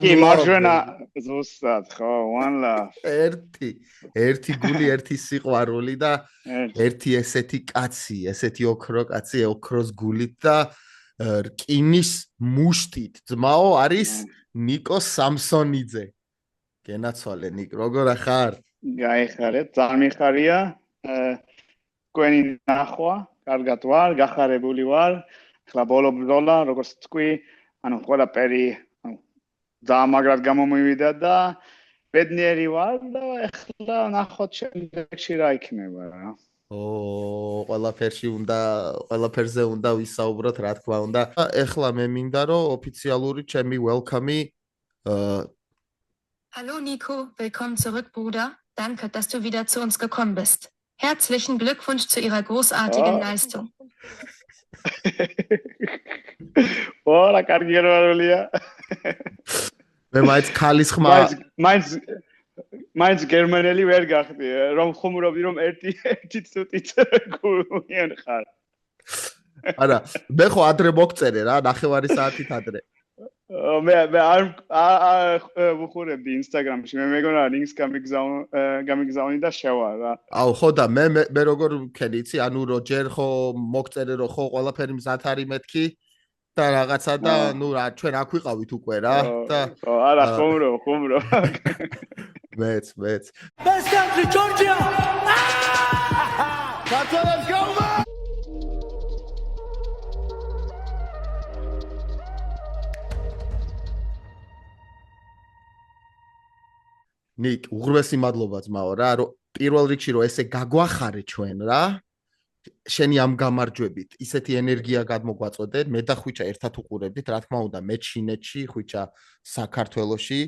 კი მარჯვენა ზუსტად ხო one love ერთი გული ერთი სიყვარული და ერთი ესეთი კაცი ესეთი ოქრო კაცი ოქროს გულით და რკინის მუშტით ძმაო არის ნიკო სამსონიძე გენაცვალე ნიკ როგორ ახარ გაიხარეთ ძალიან მიხარია თქვენი ნახვა კარგად ვარ გახარებული ვარ ახლა ბოლო ბრძოლა როგორც თქვი ანუ ყველაფერი ძალიან მაგრად გამომივიდა და ბედნიერი ვარ და ახლა ნახოთ შემდეგში რა იქნება რა ყველაფერზე უნდა ვისაუბროთ რა თქმა უნდა ახლა მე მინდა რომ ოფიციალური ჩემი welcome Hallo Nico, willkommen zurück, Bruder. Danke, dass du wieder zu uns gekommen bist. Herzlichen Glückwunsch zu Ihrer großartigen Leistung. Boah, Karriererolia. Wenn man jetzt Kalis khma Meins Germaneli ვერ გახდი, რომ ხუმრობდი რომ ერთი წუთით გულიან ხარ. არა, მე ხო ადრე მოგწერე რა, ნახევარი საათით ადრე. მე არ ვუხურებდი Instagram-ში, მე მეგონა links გამიგზავნი და შევა რა. აუ, ხო და მე როგორ ვქენი, იცი, ანუ რო ჯერ ხო მოგწერე რომ ხო ყველაფერი მზად არის მეთქი და რაღაცა და ნუ რა ჩვენ აქ ვიყავით უკვე რა და არა ხუმრო. მეც. Best country Georgia. Let's go. ნიკ, უღრმესი მადლობა ძმაო რა, რომ პირველ რიგში რომ ესე გაგვახარე ჩვენ რა. შენი ამ გამარჯვებით ისეთი ენერგია გადმოგვაწოდეთ, მე და ხვიჩა ერთად უყურებდით, რა თქმა უნდა, მე ჩინეთში, ხვიჩა საქართველოში,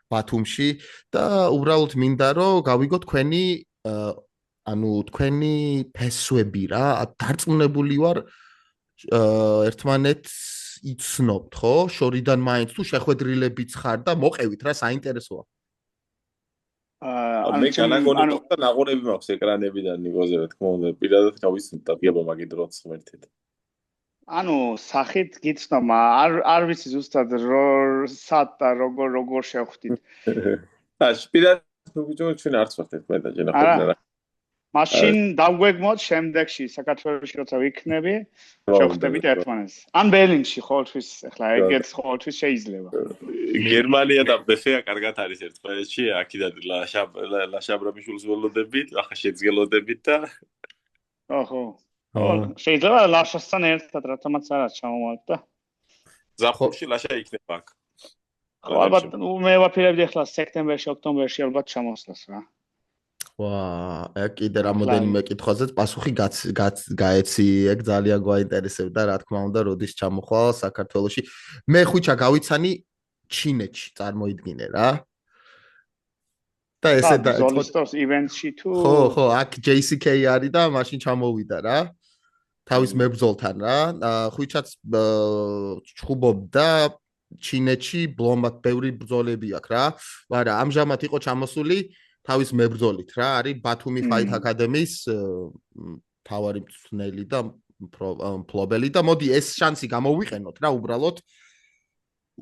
ბათუმში და უბრალოდ მინდა რომ გავიგო თქვენი თქვენი ფესვები რა, დარწმუნებული ვარ ერთმანეთს იცნობთ, ხო? შორიდან მაინც თუ შეხვედრილებიც ხარ და მოყევით რა, საინტერესოა. მე განაგონებთ და ნაღორები მაქვს ეკრანებიდან ნიკოზე რა თქმა უნდა პირადად გავისუნდა გიაბა მაგით როც ღმერთით ანუ სახით გიცნობა არ ვიცი ზუსტად სად როგორ შევხვდით პირადად ჩვენ არც ვართ ერთმანეთთან ჯენახობდნენ რა მაშინ დავგვეგმოთ შემდეგში საქართველოში როცა ვიქნები შევხვდებით ერთმანეთს ან ბერლინში ყოველთვის ახლა ეგეც ყოველთვის შეიძლება გერმანია და ბეხია კარგად არის ერთმანეთში აქედან ლაშაბრაბიშვილს ველოდებით ახლა შეძგელოდებით და ხო შეიძლება ლაშასთან ერთად რატომაც არა ჩამოვარდ და ზაფხულში ლაშა იქნება აქ ხო ალბათ მე ვაფიქრებდი ახლა სექტემბერში ოქტომბერში ალბათ ჩამოსვლას რა ვა, კიდე რამოდენიმე კითხვაზეც პასუხი გაეცი, ეგ ძალიან გვაინტერესებდა, რა თქმა უნდა, როდის ჩამოხვალ საქართველოში. მე ხვიჩა გავიცანი ჩინეთში წარმოიდგინე რა. და ესე და ზოლისტოს ივენტში თუ ხო, აქ JCK არის და მაშინ ჩამოვიდა რა. თავის მებრძოლთან რა. ხვიჩაც ჩხუბობდა ჩინეთში ბლომად ბევრი ბრძოლები აქვს რა. მაგრამ ამჟამად იყო ჩამოსული თავის მებრძოლით რა არის ბათუმი ფაით აკადემიის თავარი მწვრთნელი და მფლობელი და მოდი ეს შანსი გამოვიყენოთ რა უბრალოდ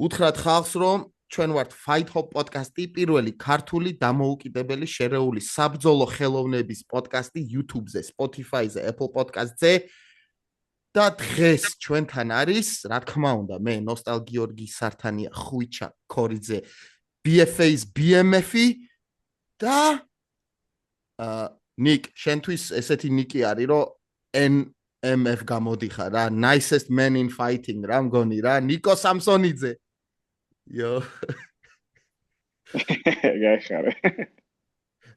უთხრათ ხალხს რომ ჩვენ ვართ Fight Hop პოდკასტი პირველი ქართული დამოუკიდებელი შერეული საბრძოლო ხელოვნების პოდკასტი YouTube-ზე, Spotify-ზე, Apple Podcast-ზე და დღეს ჩვენთან არის რა თქმა უნდა მე ნოსტალ გიორგი სართანია ხვიჩა ქორიძე BFA-ს BMF-ი და ნიკ შენთვის ესეთი ნიკი არის რომ NMF გამოდიხარ რა nicest man in fighting რა მგონი რა ნიკო სამსონიძე იო გაიხარე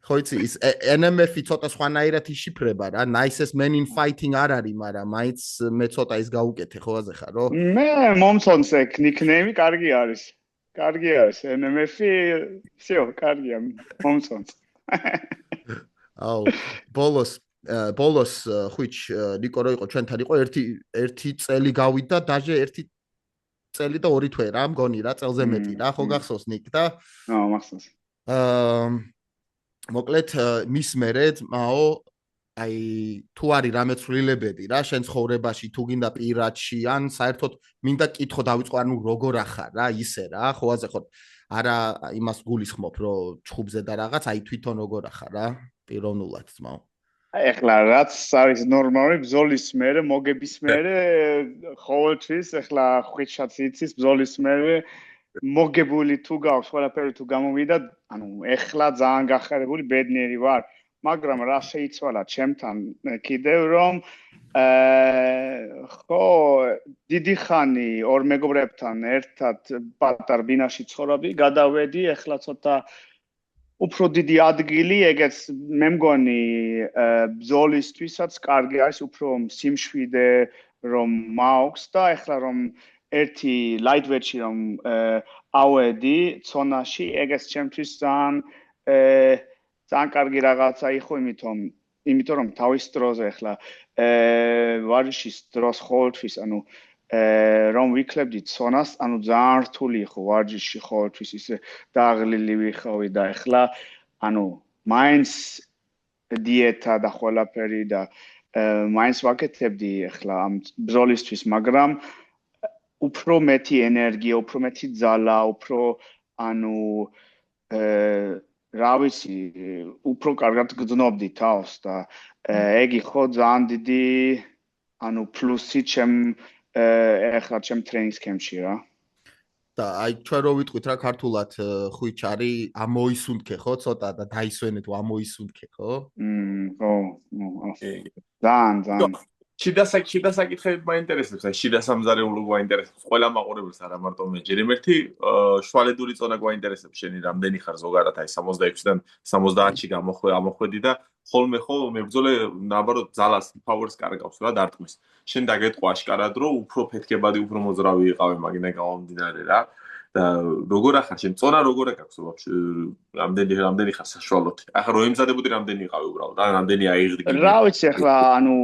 ხო იცი ის NMF-ი ცოტა სხვანაირად იშიფრება რა nicest man in fighting არ არის მაგრამ მაინც მე ცოტა ის გავუკეთე ხო აზე ხარ რო მე მომწონს ეგ ნიკნეიმი კარგი არის NMF-ი всё, კარგია, მომწონს. აუ, ბოლოს ხვიჩ ნიკო რო იყო ჩვენთან იყო ერთი წელი გავიდა დაჟე ერთი წელი და 2 თვე რა მგონი რა წელზე მეტი რა ხო გახსოვს ნიკ და მახსოვს. მოკლედ მის მერე მაო აი თუ არის რამე ცვლილებები რა შენ ცხოვრებაში თუ გინდა პირადში ან საერთოდ მინდა კითხო დავიწყო ანუ როგორ ახარ რა ისე რა ხო აზე ხო არა იმას გულისხმობ, რომ ჩხუბზე და რაღაც, აი თვითონ როგორ ახარ რა, პიროვნულად ძმაო. ეხლა რაც არის ნორმალური ბრძოლის მერე, მოგების მერე, ყოველთვის ეხლა ხვიჩაც იცის ბრძოლის მერე მოგებული თუ გაქვს, ყველაფერი თუ გამოვიდა, ანუ ეხლა ძალიან გახარებული ბედნიერი ვარ, მაგრამ რა შეიცვალა ჩემთან კიდევ რომ ხო, დიდი ხანი ორ მეგობრებთან ერთად პატარ ბინაში ცხოვრობდი, გადავედი, ეხლა ცოტა უფრო დიდი ადგილი, ეგეც მე მგონი ბრძოლისთვისაც კარგი არის, უფრო სიმშვიდე რომ მაქვს და ეხლა რომ ერთი lightweight-ში რომ ავედი ცონაში, ეგეც ჩემთვის ძალიან კარგი რაღაცა იყო, იმიტომ რომ თავის დროზე ეხლა ვარჯიშის დროს ყოველთვის, ანუ რომ ვიქლებდი ცონას, ანუ ძალიან რთული იყო ვარჯიში ყოველთვის ისე დაღლილი ვიხავი და ეხლა ანუ მაინც დიეტა და ყველაფერი და მაინც ვაკეთებდი ეხლა ამ ბრძოლისთვის, მაგრამ უფრო მეტი ენერგია, უფრო მეტი ძალა, უფრო ანუ რა ვიცი, უფრო კარგად გძნობდი თავს და ეგ იყო ძალიან დიდი ანუ პლუსი ეხლა ჩემ ტრეინინგ სქემში რა. და აი ჩვენ რო ვიტყვით რა ქართულად ხვიჩ არის ამოისუნთქე ხო ცოტა და დაისვენეთ ამოისუნთქე ხო? ხო. ძალიან. შიდა საკითხები მაინტერესებს, აი შიდა სამზარეულო გვაინტერესებს, ყველა მაყურებელს არა მარტო მე. ჯერ ერთი შვალედური წონა გვაინტერესებს, შენი რამდენი ხარ ზოგადად აი 66-დან 70-ში ამოხვედი და ხოლმე ხო მებრძოლე ნაბაროდ ძალას ფაუერს კარგავს რა დარტყმის. შენ დაგეტყვა აშკარად რომ უფრო ფეთქებადი, უფრო მოძრავი იყავი მაგინა გამომდინარე რა. და როგორ ახარ შენ წონა როგორ აქვს ვაფშე რამდენი ხარ საშუალოდ? ახლა რო ემზადებოდი რამდენი იყავი უბრალოდ? ან რამდენი აიღდი? რა ვიცი ახლა ანუ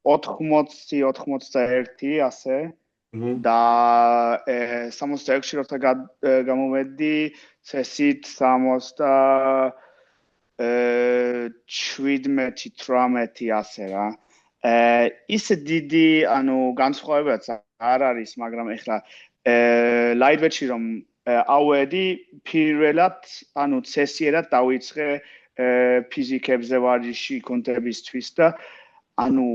80-81 ასე და 66-ში როცა გამოვედი წესით 17-18 ასე რა. ისე დიდი ანუ განსხვავებაც არ არის, მაგრამ ახლა lightweight-ში რომ ავედი პირველად ანუ წესიერად დავიწყე ფიზიკებზე ვარჯიში კონტებისთვის და ანუ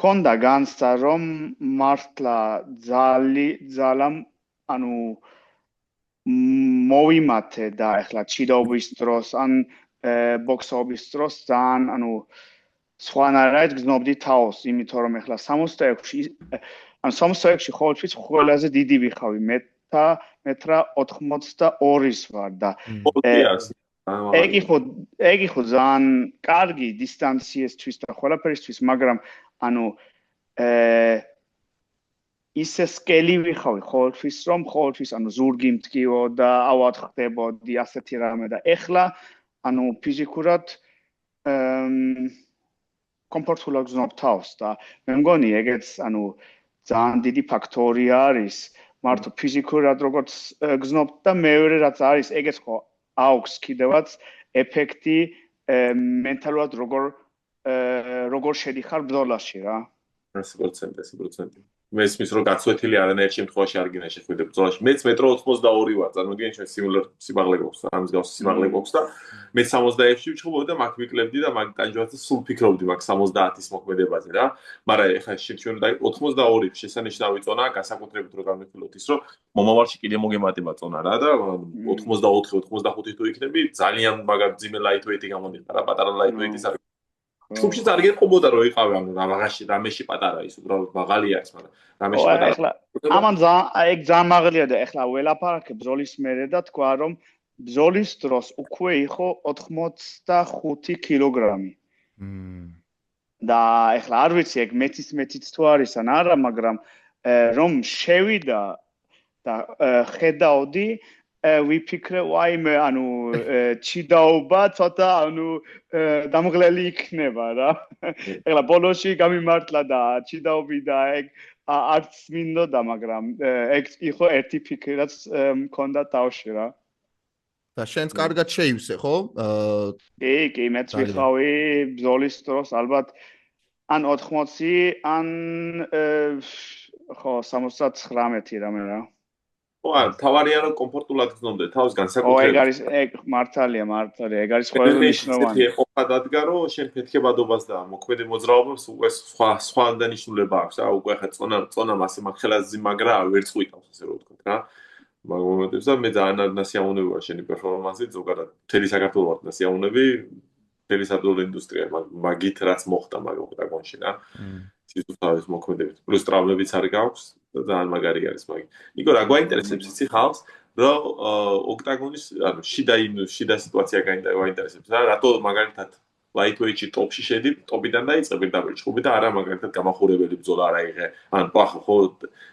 კონდა განცდა რომ მართლა ძალამ ანუ მოვიმათე და ახლა ჩიდაობის დროს ან ბოქსობის დროს ძალიან ანუ სხვანაირად გზნობდი თავს, იმიტომ რომ ახლა 66-ში ან 66-ში ყოველთვის ყველაზე დიდი ვიხავი, მეტრა 82-ის ვარ და ეგ იყო ძალიან კარგი დისტანციისთვის და ყველაფერისთვის, მაგრამ ანუ ისე სკელი ვიხავი ყოველთვის რომ ყოველთვის ანუ ზურგი მткиო და ავად ხდებოდი ასეთი რამე და ეხლა ანუ ფიზიკურად კომფორტულად გზნობ თავს და მე მგონი ეგეც ანუ ძალიან დიდი ფაქტორი არის მარტო ფიზიკურად როგორც გზნობ და მეორე რაც არის ეგეც ხო აქვს კიდევაც ეფექტი მენტალურად როგორ შედიხარ ბრძოლაში რა 100%. მესმის რომ გაცვეთილი არანაირ შემთხვევაში არ გინდა შეხვიდე ბრძოლაში. მეც მეტრო 82 ვარ, წარმოგიდგენ ჩვენ სიმულარ სიმაღლე გვაქვს, ამის გავს სიმაღლე გვაქვს და მე 66-ში ვჩხუბობდი და მაგ ვიკლებდი და მაგ ტანჯვაზე სულ ფიქრობდი მაგ 70-ის მოქმედებაზე რა. მაგრამ ეხლა ჩვენ და 82 შესანიშნავი წონა განსაკუთრებით რო გამიფილოთ ის რომ მომავალში კიდე მოგემატება წონა რა და 84-85 თუ იქნები ძალიან მაგარ ძიმე lightweight-ი გამოდიხარ რა, პატარა lightweight-ის არ ჩუბში არ გეყობოდა რომ იყავი ანუ რამეში პატარა ის უბრალოდ მაღალი არის მაგრამ რამეში პატარა ეხლა ამან ეგ ძალიან მაღალია და ეხლა ველაპარაკე ბრძოლის მერე და თქვა რომ ბრძოლის დროს უკვე იყო 85 კილოგრამი და ეხლა არ ვიცი ეგ მეტიც თუ არის ან არა მაგრამ რომ შევიდა და ხედავდი ვიფიქრე ვაიმე ანუ ჩიდაობა ცოტა ანუ დამღლელი იქნება რა ეხლა ბოლოში გამიმართლა და ჩიდაობი და ეგ არც მინდოდა მაგრამ ეგ იყო ერთი ფიქრი რაც მქონდა თავში რა და შენც კარგად შეივსე ხო? კი მეც ვიხავი ბრძოლის დროს ალბათ ან 80 ან ხო 79 რამე რა თავარია რომ კომფორტულად გრძნობდე თავს ო, განსაკუთრებით. ეგ არის, ეგ მართალია, ეგ არის ყველაზე მნიშვნელოვანი. მეთქე ყოფა დადგა რომ შენ ფეთქებადობას და მოქმედი მოძრაობებს უკვე სხვა დანიშნულება აქვს რა უკვე ხა წონა მასე მაგხელაზი მაგრა ვერ წვიტავს ასე რომ ვთქვათ რა მაგ მომენტებს და მე ძალიან ნასიამოვნებაა შენი პერფორმანსი ზოგადად მთელი საქართველოს ნასიამოვნები მთელი საბრძოლო ინდუსტრია მაგით რაც მოხდა მაგ ოქტაგონში რა სიტუაციის მოქმედებით პლუს ტრავმებიც არ გაქვს და ძალიან მაგარი არის მაგ იგო რა გვაინტერესებს იცი ხალხს რომ ოქტაგონის ანუ შიდა სიტუაცია გაინტერესებს რა რატო მაგალითად lightweight-ში ტოპში შედი ტოპიდან დაიწყე პირდაპირ ჩხუბი და არა მაგალითად გამახურებელი ბრძოლა არ აიღე ან ხო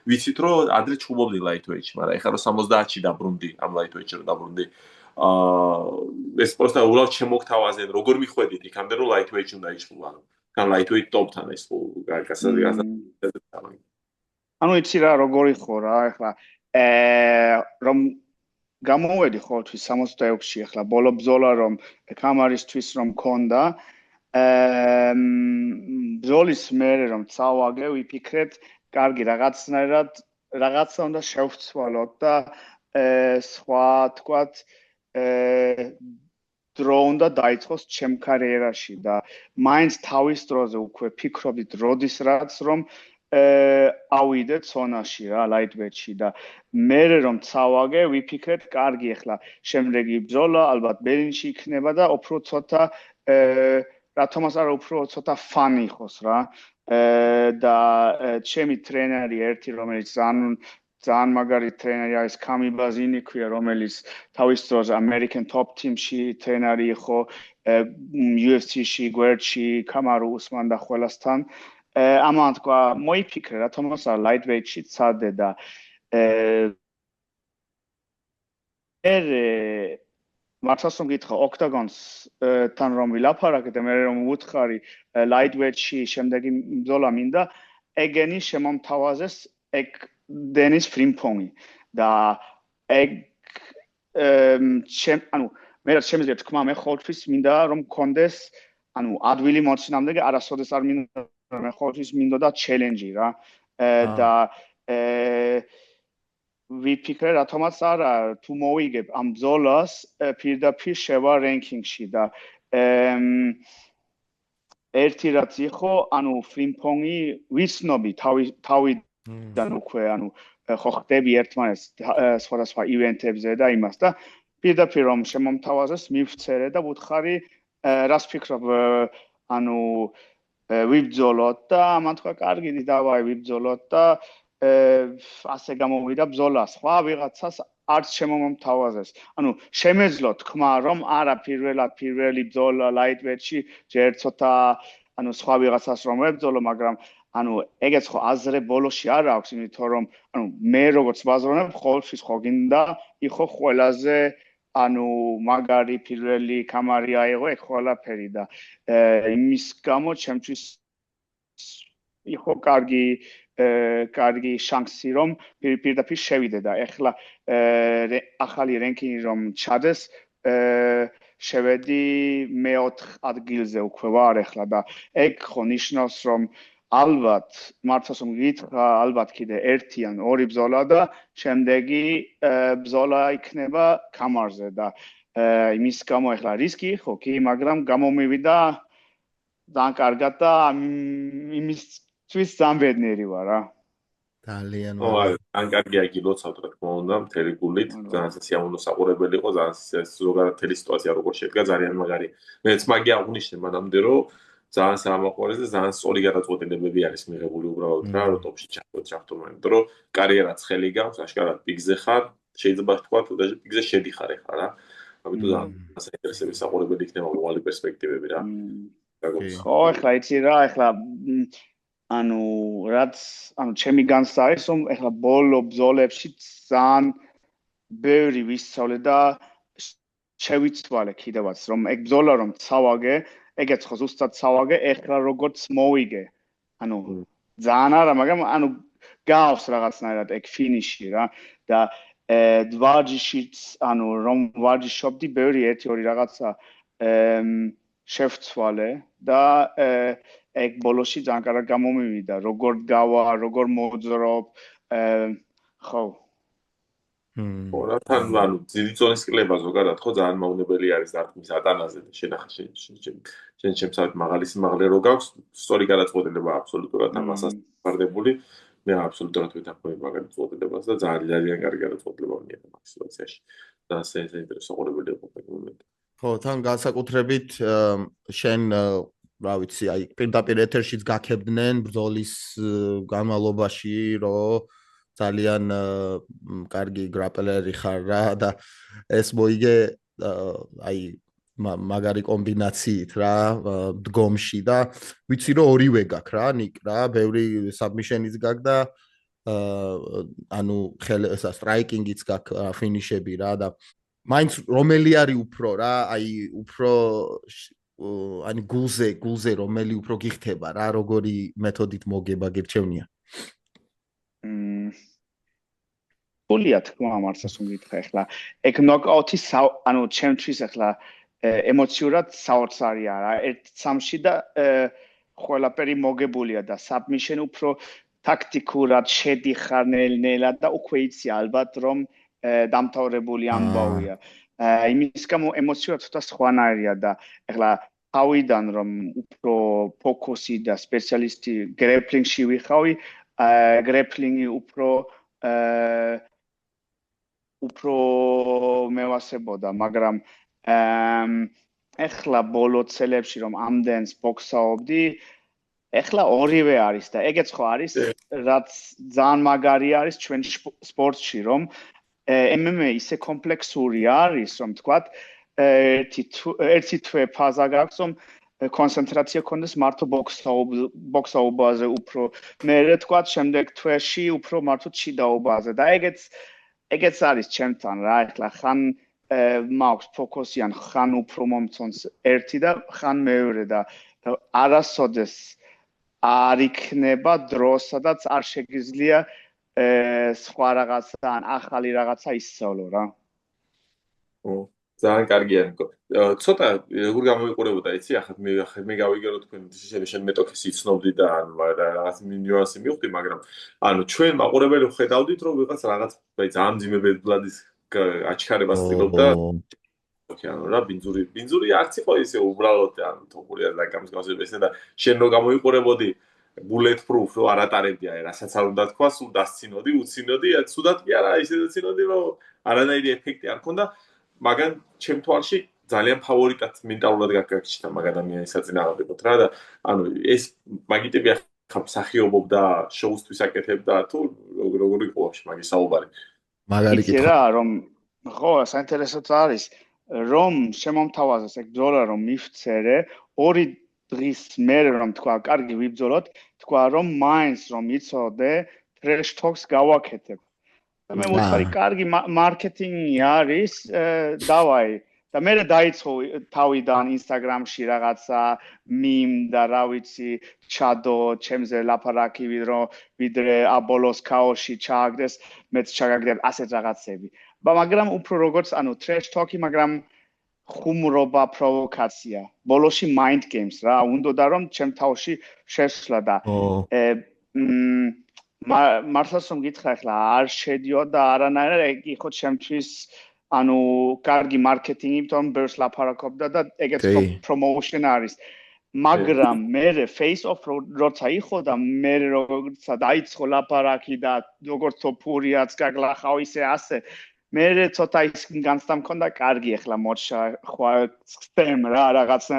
ვიცით რომ ადრე ჩხუბობდი lightweight-ში მაგრამ ეხლა რომ 70-ში დაბრუნდი ამ lightweight-ში რომ დაბრუნდი ეს პროსტა უბრალოდ შემოგთავაზენ როგორ მიხვედით იქამდე რომ lightweight-ში უნდა იჩხუბა ან lightweight top-თან ეს გასაზრდას ანუ იცი რა როგორი ხო რა ეხლა რომ გამოვედი ხოლმე 66-ში ახლა ბოლო ბრძოლა რომ კამარისთვის რომ მქონდა ბრძოლის მერე რომ წავაგე ვიფიქრეთ კარგი რაღაცა უნდა შევცვალოთ და სხვა თქვათ დრო უნდა დაიწყოს ჩემ კარიერაში და მაინც თავის დროზე უკვე ფიქრობდით როდის რაც რომ ავიდე ცონაში რა lightweight-ში და მე რომ წავაგე ვიფიქრეთ კარგი ახლა შემდეგი ბრძოლა ალბათ ბერლინში იქნება და უფრო ცოტა რათომაც არა უფრო ცოტა ფანი იყოს რა და ჩემი ტრენერი ერთი რომელიც ძალიან მაგარი ტრენერი არის კამი ბაზინი ქვია რომელიც თავის დროზე American Top Team-ში ტრენერი იყო UFC-ში გვერდში კამარუ უსმან და ყველასთან ამან თქვა მოიფიქრე რა თომას lightweight-ში წადე და მართლაც რომ გითხრა ოქტაგონს-თან რომ ვილაპარაკე და მე რომ ვუთხარი lightweight-ში შემდეგი ბრძოლა მინდა ეგენი შემომთავაზეს ეგ დენის ფრიმპონი და ეგ ანუ მე რაც შემიძლია თქვა მე ხოლმე მინდა რომ კონდეს ანუ ადვილი მოცინამდე არასოდეს არ მინდა მე ხოლმე მინდოდა ჩელენჯი რა და ვიფიქრე რათომაც არა თუ მოვიგებ ამ ბრძოლას პირდაპირ შევა რენკინგში და ერთი რაც იყო ანუ ფრიმპონი ვიცნობი თავიდან უკვე ანუ ხო ხდები ერთმანეთს სხვადასხვა ივენტებზე და იმას და პირდაპირ რომ შემომთავაზეს მივცერე და ვუთხარი რას ფიქრობ ანუ ვიბრძოლოთ და ამან თქვა კარგი დავაი ვიბრძოლოთ და ასე გამოვიდა ბრძოლა სხვა ვიღაცას არც შემომთავაზეს ანუ შემეძლო თქვა რომ არა პირველი ბრძოლა lightweight-ში ჯერ ცოტა ანუ სხვა ვიღაცას რომ ვებრძოლო მაგრამ ანუ ეგეც ხო აზრე ბოლოში არ აქვს იმიტომ რომ ანუ მე როგორც ვაზროვნებ ხოლმე ხო გინდა იყო ყველაზე ანუ მაგარი პირველი კამარი აიღო ეგ ყველაფერი და იმის გამო ჩემთვის იყო კარგი შანსი რომ პირდაპირ შევიდე და ეხლა ახალი რენკინგი რომ ჩადეს შევედი მე-4 ადგილზე უკვე ვარ ეხლა და ეგ ხო ნიშნავს რომ ალბათ მართლაც რომ გითხრა ალბათ კიდე ერთი ან ორი ბრძოლა და შემდეგი ბრძოლა იქნება კამარზე და იმის გამო ეხლა რისკი ხო კი მაგრამ გამომივიდა ძალიან კარგად და იმისთვის ძალიან ბედნიერი ვარ რა ძალიან ან კარგია იგი ლოცავთ რა თქმა უნდა მთელი გულით ძალიან სიამოვნო საყურებელი იყო ძალიან ზოგადად მთელი სიტუაცია როგორ შედგა ძალიან მაგარი მეც მაგი აღნიშნე მანამდე რომ ძალიან საამაყურეს და ძალიან სწორი გადაწყვეტილებები არის მიღებული უბრალოდ რა რომ ტოპში ჩახტო მაგრამ რომ კარიერაც ხელი გაქვს აშკარად პიკზე ხარ შეიძლება თქვა და პიკზე შედიხარ ახლა რა ამიტომ ძალიან საინტერესო საყურებელი იქნება მომავალი პერსპექტივები რა ხო ახლა იცი რა ახლა ანუ რაც ანუ ჩემი განცდა არის რომ ახლა ბოლო ბრძოლებში ძალიან ბევრი ვისწავლე და შევიცვალე კიდევაც რომ ეგ ბრძოლა რომ წავაგე ეგეც ხო ზუსტად წავაგე ეხლა როგორც მოვიგე ანუ ძალიან არა მაგრამ ანუ გავს რაღაცნაირად ეგ ფინიში რა და ვარჯიშიც ანუ რომ ვარჯიშობდი ბევრი 1-2 რაღაცა შევცვალე და ეგ ბოლოში ძალიან კარგად გამომივიდა როგორ გავა როგორ მოძრობ ხო ხო რა თან ანუ ძირი ზონის კლება ზოგადად ხო ძალიან მაუნებელი არის დარტყმის ატანაზე და შენახა შენ შემსავით მაღალი სიმაღლე რო გაქვს სწორი გადაწყვეტილება აბსოლუტურად ამასაც ვარდებული მე აბსოლუტურად ვეთანხმები მაგალ წვდებას და ძალიან კარგი გადაწყვეტილება მიიღო მაგ სიტუაციაში და საინტერესო ყურებელი იყო მაგ მომენტში ხო თან განსაკუთრებით შენ რა ვიცი აი პირდაპირ ეთერშიც გაქებდნენ ბრძოლის განმავლობაში რომ ძალიან კარგი გრაპლერი ხარ რა და ეს მოიგე აი მაგარი კომბინაციით რა დგომში და ვიცი რომ ორივე გაქვს რა ნიკ რა ბევრი საბმიშენიც გაქვს და ანუ ესა სტრაიკინგიც გაქვს ფინიშები რა და მაინც რომელი არის უფრო რა აი უფრო ani გულზე რომელი უფრო გიხდება რა როგორი მეთოდით მოგება გირჩევნია გულია თქმა მარცას უმითხრა ახლა ეგ ნოკაუთი ანუ ჩემთვის ახლა ემოციურად საოცარია რა ერთ სამში და ყველაფერი მოგებულია და საბმიშენ უფრო ტაქტიკურად შედიხარ ნელ-ნელა და უკვე იცი ალბათ რომ დამთავრებული ამბავია იმის გამო ემოციურად ცოტა სხვანაირია და ახლა თავიდან რომ უფრო ფოკუსი და სპეციალისტი გრეპლინგში ვიხავი გრეპლინგი უფრო მევასებოდა მაგრამ ეხლა ბოლო წელებში რომ ამდენს ბოქსაობდი ეხლა ორივე არის და ეგეც ხო არის რაც ძალიან მაგარი არის ჩვენ სპორტში რომ MMA ისე კომპლექსური არის რომ თქვათ ერთი თვე ფაზა გაქვს რომ კონცენტრაცია ქონდეს მარტო ბოქსაობაზე უფრო მერე თქვათ შემდეგ თვეში უფრო მარტო ჩიდაობაზე და ეგეც არის ჩემთან რა ეხლა ხან მაქვს ფოკუსი ან ხან უფრო მომწონს ერთი და ხან მეორე და არასოდეს არ იქნება დრო სადაც არ შეგიძლია სხვა რაღაცა ან ახალი რაღაცა ისწავლო რა ძალიან კარგია ნიკო ცოტა როგორ გამოიყურებოდა იცი ახლა მე გავიგე რომ თქვენ შენ მეტოქეს იცნობდი და ანუ რაღაც ნიუანსი მივხვდი მაგრამ ანუ ჩვენ მაყურებელი ვხედავდით რომ ვიღაც რაღაც აი ძალიან ძიმე ბედბლადის აჩქარებას ცდილობდა ანუ რა ბინძური არც იყო ისე უბრალოდ ანუ თოპური და გამსგავსებესა და შენ რო გამოიყურებოდი bulletproof რო არ ატარებდია რასაც არ უნდა თქვა სულ დასცინოდი უცინოდი ცუდად კი არა ისე დაცინოდი რომ არანაირი ეფექტი არ ქონდა მაგრამ ჩემ თვალში ძალიან ფავორიტად მენტალურად გაგაჩნდა მაგ ადამიანის საწინააღმდეგოდ რა და ანუ ეს მაგიტები ახლა მსახიობობდა შოუსთვის აკეთებდა თუ როგორ იყო ვაფშე მაგის საუბარი მაგარი კითხვა რა რომ ხო საინტერესოც არის რომ შემომთავაზეს ეგ ბრძოლა რომ მივწერე ორი დღის მერე რომ თქვა კარგი ვიბრძოლოთ თქვა რომ მაინც რომ იცოდე trash talks გავაკეთებ და მე ვუთხარი კარგი მარკეტინგი არის დავაი და მე დაიწყო თავიდან Instagram-ში რაღაცა მიმ და რა ვიცი ჩადო ჩემზე ლაპარაკი ვიდრე აბოლოს ქაოსში ჩააგდეს მეც ჩაგაგდებ ასეთ რაღაცები მაგრამ უფრო როგორც ანუ trash talk-ი მაგრამ ხუმრობა პროვოკაცია ბოლოში mind games რა უნდა რომ ჩემ თავში შესვლა და მართლაც რომ გითხრა ახლა არ შედიოდა არანაირად ეგ იყო ჩემთვის ანუ კარგი მარკეტინგი თომ ბერს ლაპარაკობდა და ეგეც პრომოუშენ არის მაგრამ მე face off როცა იყო და მე როცა დაიწყო ლაპარაკი და როგორც თოფურიაც გაგლახავ ისე ასე მე ცოტა ის განცდა მქონდა კარგი ახლა მოჩა ხვა სტემ რა რაღაცა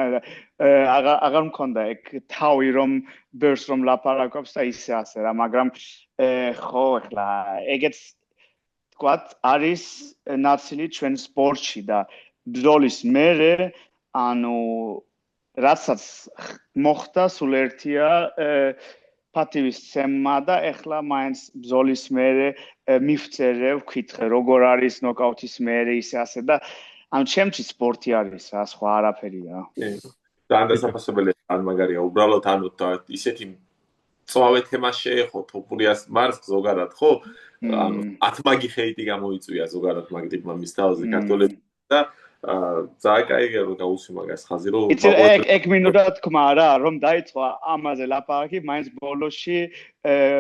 აღარ მქონდა ეგ თავი რომ ბერს რომ ლაპარაკობს და ისე ასე რა მაგრამ ხო ახლა ეგეც თქვათ არის ნაცილი ჩვენ სპორტში და ბრძოლის მერე ანუ რასაც მოხდა სულ ერთია პატივის ცემა და ახლა მაინც ბრძოლის მერე მივწერე ვკითხე როგორ არის ნოკაუთის მერე ისე ასე და ანუ ჩემთვის სპორტი არის რა სხვა არაფერია ძალიან დასაფასებელია ან მაგარია უბრალოდ ანუ ისეთი წვავე თემა შეეხო თოპურიას მარცხ ზოგადად ხო ანუ ათმაგი ხეიტი გამოიწვია ზოგადად მაგ ტიპმა მის თავზე ქართველებს და ძალიან კაი რომ გავუსვი მაგას ხაზი რომ იცი ეგ მინდა თქვა რა რომ დაიწყო ამაზე ლაპარაკი მაინც ბოლოში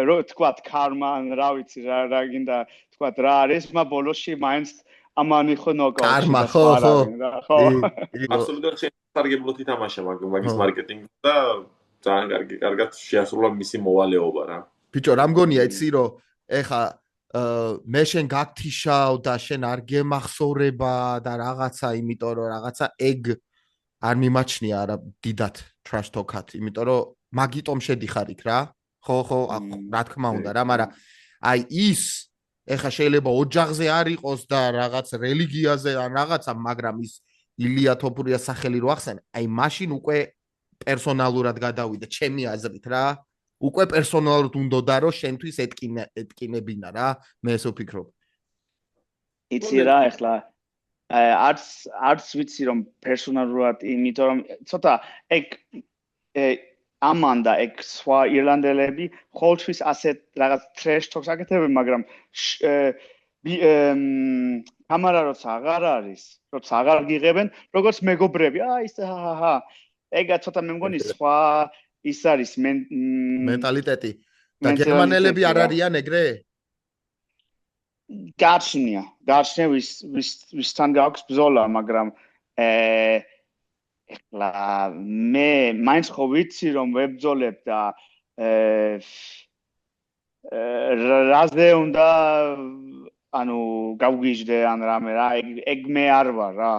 რო თქვა ქარმა რა ვიცი რა გინდა თქვა რა არის მაგრამ ბოლოში მაინც ამანი ხო ნოკაუტი კარმა ხო აბსოლუტურად შესაძლებლად ითამაშა მაგის მარკეტინგი და ძალიან კარგად შეასრულა მისი მოვალეობა რა ბიჭო რა მგონია იცი რომ ეხა მე შენ გაგთიშავ და შენ არ გემახსოვრება და რაღაცა იმიტომ რომ რაღაცა ეგ არ მიმაჩნია არა დიდად trash talk-ად იმიტომ რომ მაგიტომ შედიხარ იქ რა ხო რა თქმა უნდა რა მაგრამ აი ის ეხა შეიძლება ოჯახზე არ იყოს და რაღაც რელიგიაზე ან რაღაცა მაგრამ ის ილია თოფურიას სახელი რო ახსენე აი მაშინ უკვე პერსონალურად გადავიდა ჩემი აზრით რა უკვე პერსონალურად უნდოდა რომ შენთვის ეთკინებინა რა მე ესე ვფიქრობ იცი რა ეხლა არც ვიცი რომ პერსონალურად იმიტომ რომ ცოტა ეგ ამანდა ეგ სხვა ირლანდელები ხოლმე ასეთ რაღაც trash talk-ს აკეთებენ მაგრამ კამარა როცა აღარ არის როცა აღარ გიღებენ როგორც მეგობრები ის ეგა ცოტა მე მგონი სხვა ის არის მენტალიტეტი და გერმანელები არ არიან ეგრე გაჩნია ვისთან გაქვს ბრძოლა მაგრამ ეხლა მე მაინც ხო ვიცი რომ ვებრძოლებ და რაზე უნდა ანუ გავგიჟდე ან რამე რა ეგ მე არ ვარ რა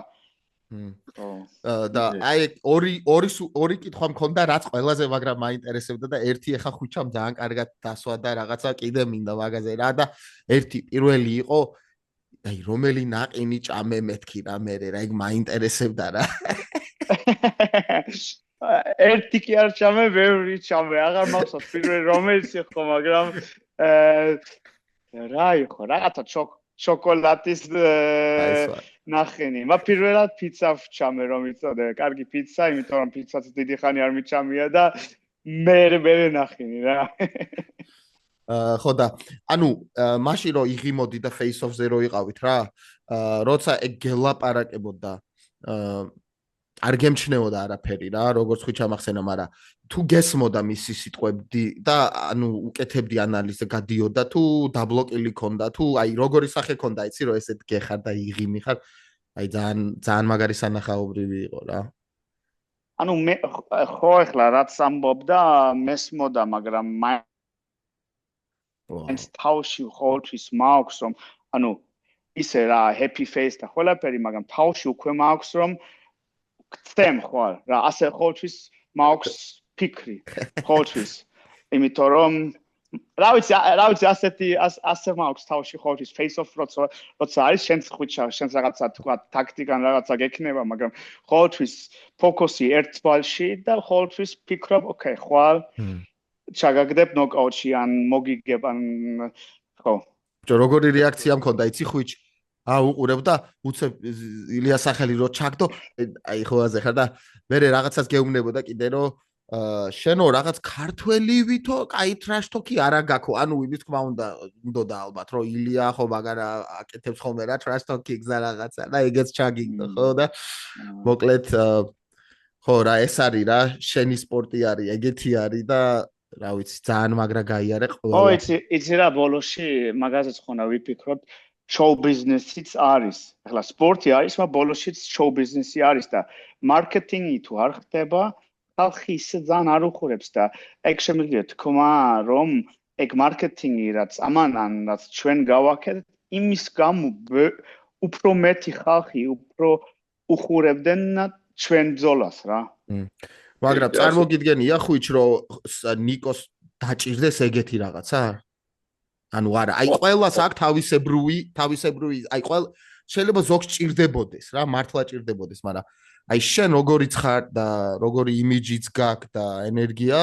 და აი ორი კითხვა მქონდა რაც ყველაზე მაგრამ მაინტერესებდა და ერთი ახლა ხუჩამ ძალიან კარგად დასვა და რაღაცა კიდე მინდა მაგაზე რა და ერთი პირველი იყო აი რომელი ნაყინი ჭამე მეთქი რა მე რა ეგ მაინტერესებდა რა ერთი კი არ ჭამე ბევრი ჭამე აღარ მახსოვს პირველი რომელიც იყო მაგრამ რა იყო რაღაცა შოკოლადის ნახენი. მაგრამ პირველად პიცა ვჭამე რომ იცოდე, კარგი პიცა, იმიტომ რომ პიცაც დიდი ხანი არ მიჭამია და მე ნახენი რა. ხო და ანუ მაშინ რომ იღიმოდი და face off-ზე რო იყავით რა, როცა ეგ გელაპარაკებოდა არ გემჩნეოდა არაფერი რა, როგორც ხუჩა მახსენა, მაგრამ თუ გესმოდა მისი სიტყვები და ანუ უკეთებდი ანალიზზე გადიოდა თუ დაბლოკილი ქონდა თუ აი როგორი სახე ქონდა იცი რომ ესეთ გეხარ და იღიმი ხარ აი ძალიან მაგარი სანახაობრივი იყო რა ანუ მე ხო ახლა რაც ამბობდა მესმოდა მაგრამ მაინც თავში ყოველთვის მაქვს რომ ანუ ისე რა happy face და ყველაფერი მაგრამ თავში უკვე მაქვს რომ გწემ ხვალ რა ასე ყოველთვის მაქვს ფიქრი ყოველთვის იმიტომ რომ რა ვიცი ასე მაქვს თავში ყოველთვის face off როცა არის შენს ხუჩა შენს რაღაცა თქვა ტაქტიკან რაღაცა გექნება მაგრამ ყოველთვის ფოკუსი ერთ თვალში და ყოველთვის ფიქრობ ოკეი ხვალ ჩაგაგდებ ნოკაუტში ან მოგიგებ ან ხო როგორი რეაქცია მქონდა იცი ხუჩ უყურებ და უცებ ილიას სახელი რო ჩაგდო აი ხოაზე ხარ და მე რაღაცას გეუბნებოდა კიდე რომ შენო რაღაც ქართველი ვითო კაი trash talk-ი არა გაქო ანუ იმის თქმა უნდა ალბათ რომ ილია ხო მაგარა აკეთებს ხოლმე რა trash talk-ი გზა რაღაცა და ეგეც ჩაგიგდო ხო და მოკლედ ხო რა ეს არის რა შენი სპორტი არის ეგეთი არის და რა ვიცი ძალიან მაგრა გაიარე ყველა ო იცი რა ბოლოში მაგაზეც ხონა ვიფიქრობ show business-იც არის. ახლა სპორტი არის, მაგრამ ბოლოშიც show business-ი არის და მარკეტინგი თუ არ ხდება, ხალხი ისე ძალიან არ უხურებს და ეგ შემიძლია თქვა, რომ ეგ მარკეტინგი რაც ამან რაც ჩვენ გავაკეთეთ, იმის გამო უფრო მეტი ხალხი უფრო უხურებდნენ ჩვენ ბრძოლას რა. მაგრამ წარმოგიდგენია ხუჩ რომ ნიკოს დაჭირდეს ეგეთი რაღაცა? ანუ არა, აი ყველას აქვს თავისებრივი, აი შეიძლება ზოგს ჭირდებოდეს რა, მართლა ჭირდებოდეს, მაგრამ აი შენ როგორი ხარ და როგორი იმიჯიც გაქვს და ენერგია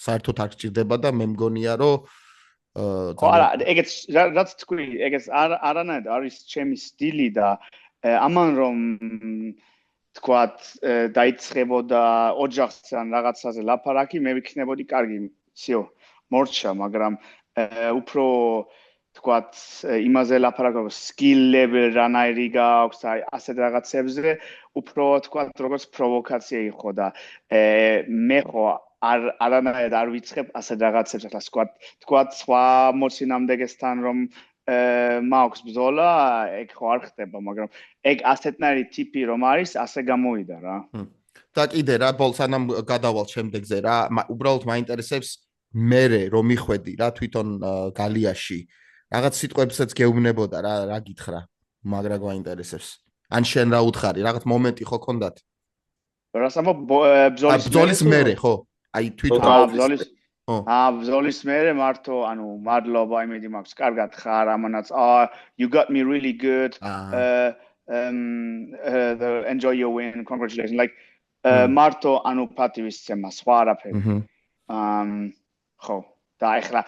საერთოდ არ ჭირდება და მე მგონია რომ ხო არა, ეგეც რაც თქვი, ეგეც არანაირად არის ჩემი სტილი და ამან რომ თქვათ დაიწყებოდა ოჯახს ან რაღაცაზე ლაპარაკი, მე ვიქნებოდი კარგი, всё, მორჩა, მაგრამ უფრო თქვათ იმაზე ლაპარაკობ skill-level რანაირი გაქვს აი ასეთ რაღაცებზე უფრო თქვათ როგორც პროვოკაცია იყო და მე ხო არანაირად არ ვიცხებ ასეთ რაღაცებს ახლა თქვათ სხვა მოცინამდეგესთან რომ მაქვს ბრძოლა ეგ ხო არ ხდება მაგრამ ეგ ასეთნაირი ტიპი რომ არის ასე გამოვიდა რა და კიდე რა ბოლსანამ გადავალ შემდეგზე რა უბრალოდ მაინტერესებს მე რომ მიხვედი რა თვითონ გალიაში რაღაც სიტყვებსაც გეუბნებოდა რა გითხრა მაგრა გვაინტერესებს ან შენ რა უთხარი რაღაც მომენტი ხო ქონდათ რას ამბობ ბრძოლის მერე ხო აი თვითონ ბრძოლის მერე მართო ანუ მადლობა იმედი მაქვს კარგად ხარ ამანაც you got me really good enjoy your win congratulations like მართო ანუ პატივისცემა სხვა არაფერი ხო და ეხლა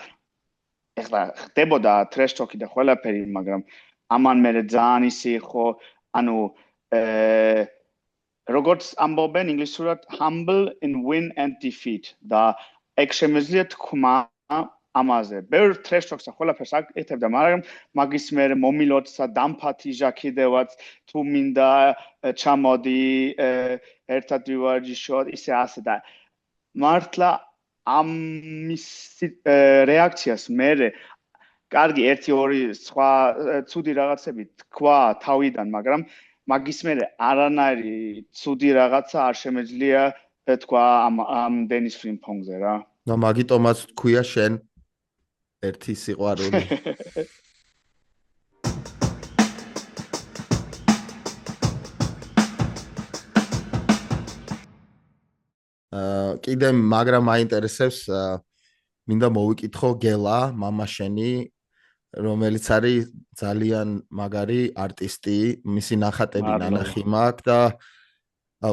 ხდებოდა trash talk-ი და ყველაფერი მაგრამ ამან მერე ძალიან ისი ხო ანუ როგორც ამბობენ ინგლისურად humble in win and defeat და ეგ შემიძლია თქვა ამაზე ბევრ trash talk-ს ყველაფერს აკეთებდა მაგრამ მაგის მერე მომილოცა დამფათი ჟაკიდევაც თუ მინდა ჩამოდი ერთად ვივარჯიშოთ ისე ასე და მართლა ამის რეაქციას მერე კარგი 1-2 სხვა ცუდი რაღაცები თქვა თავიდან მაგრამ მაგის მერე არანაირი ცუდი რაღაცა არ შემეძლია თქვა ამ დენის ფრინგფონგზე რა და მაგიტომაც თქვია შენ ერთი სიყვარული კიდე მაგრამ მაინტერესებს მინდა მოვიკითხო გელა მამა შენი რომელიც არის ძალიან მაგარი არტისტი მისი ნახატები ნანახი მაქვს და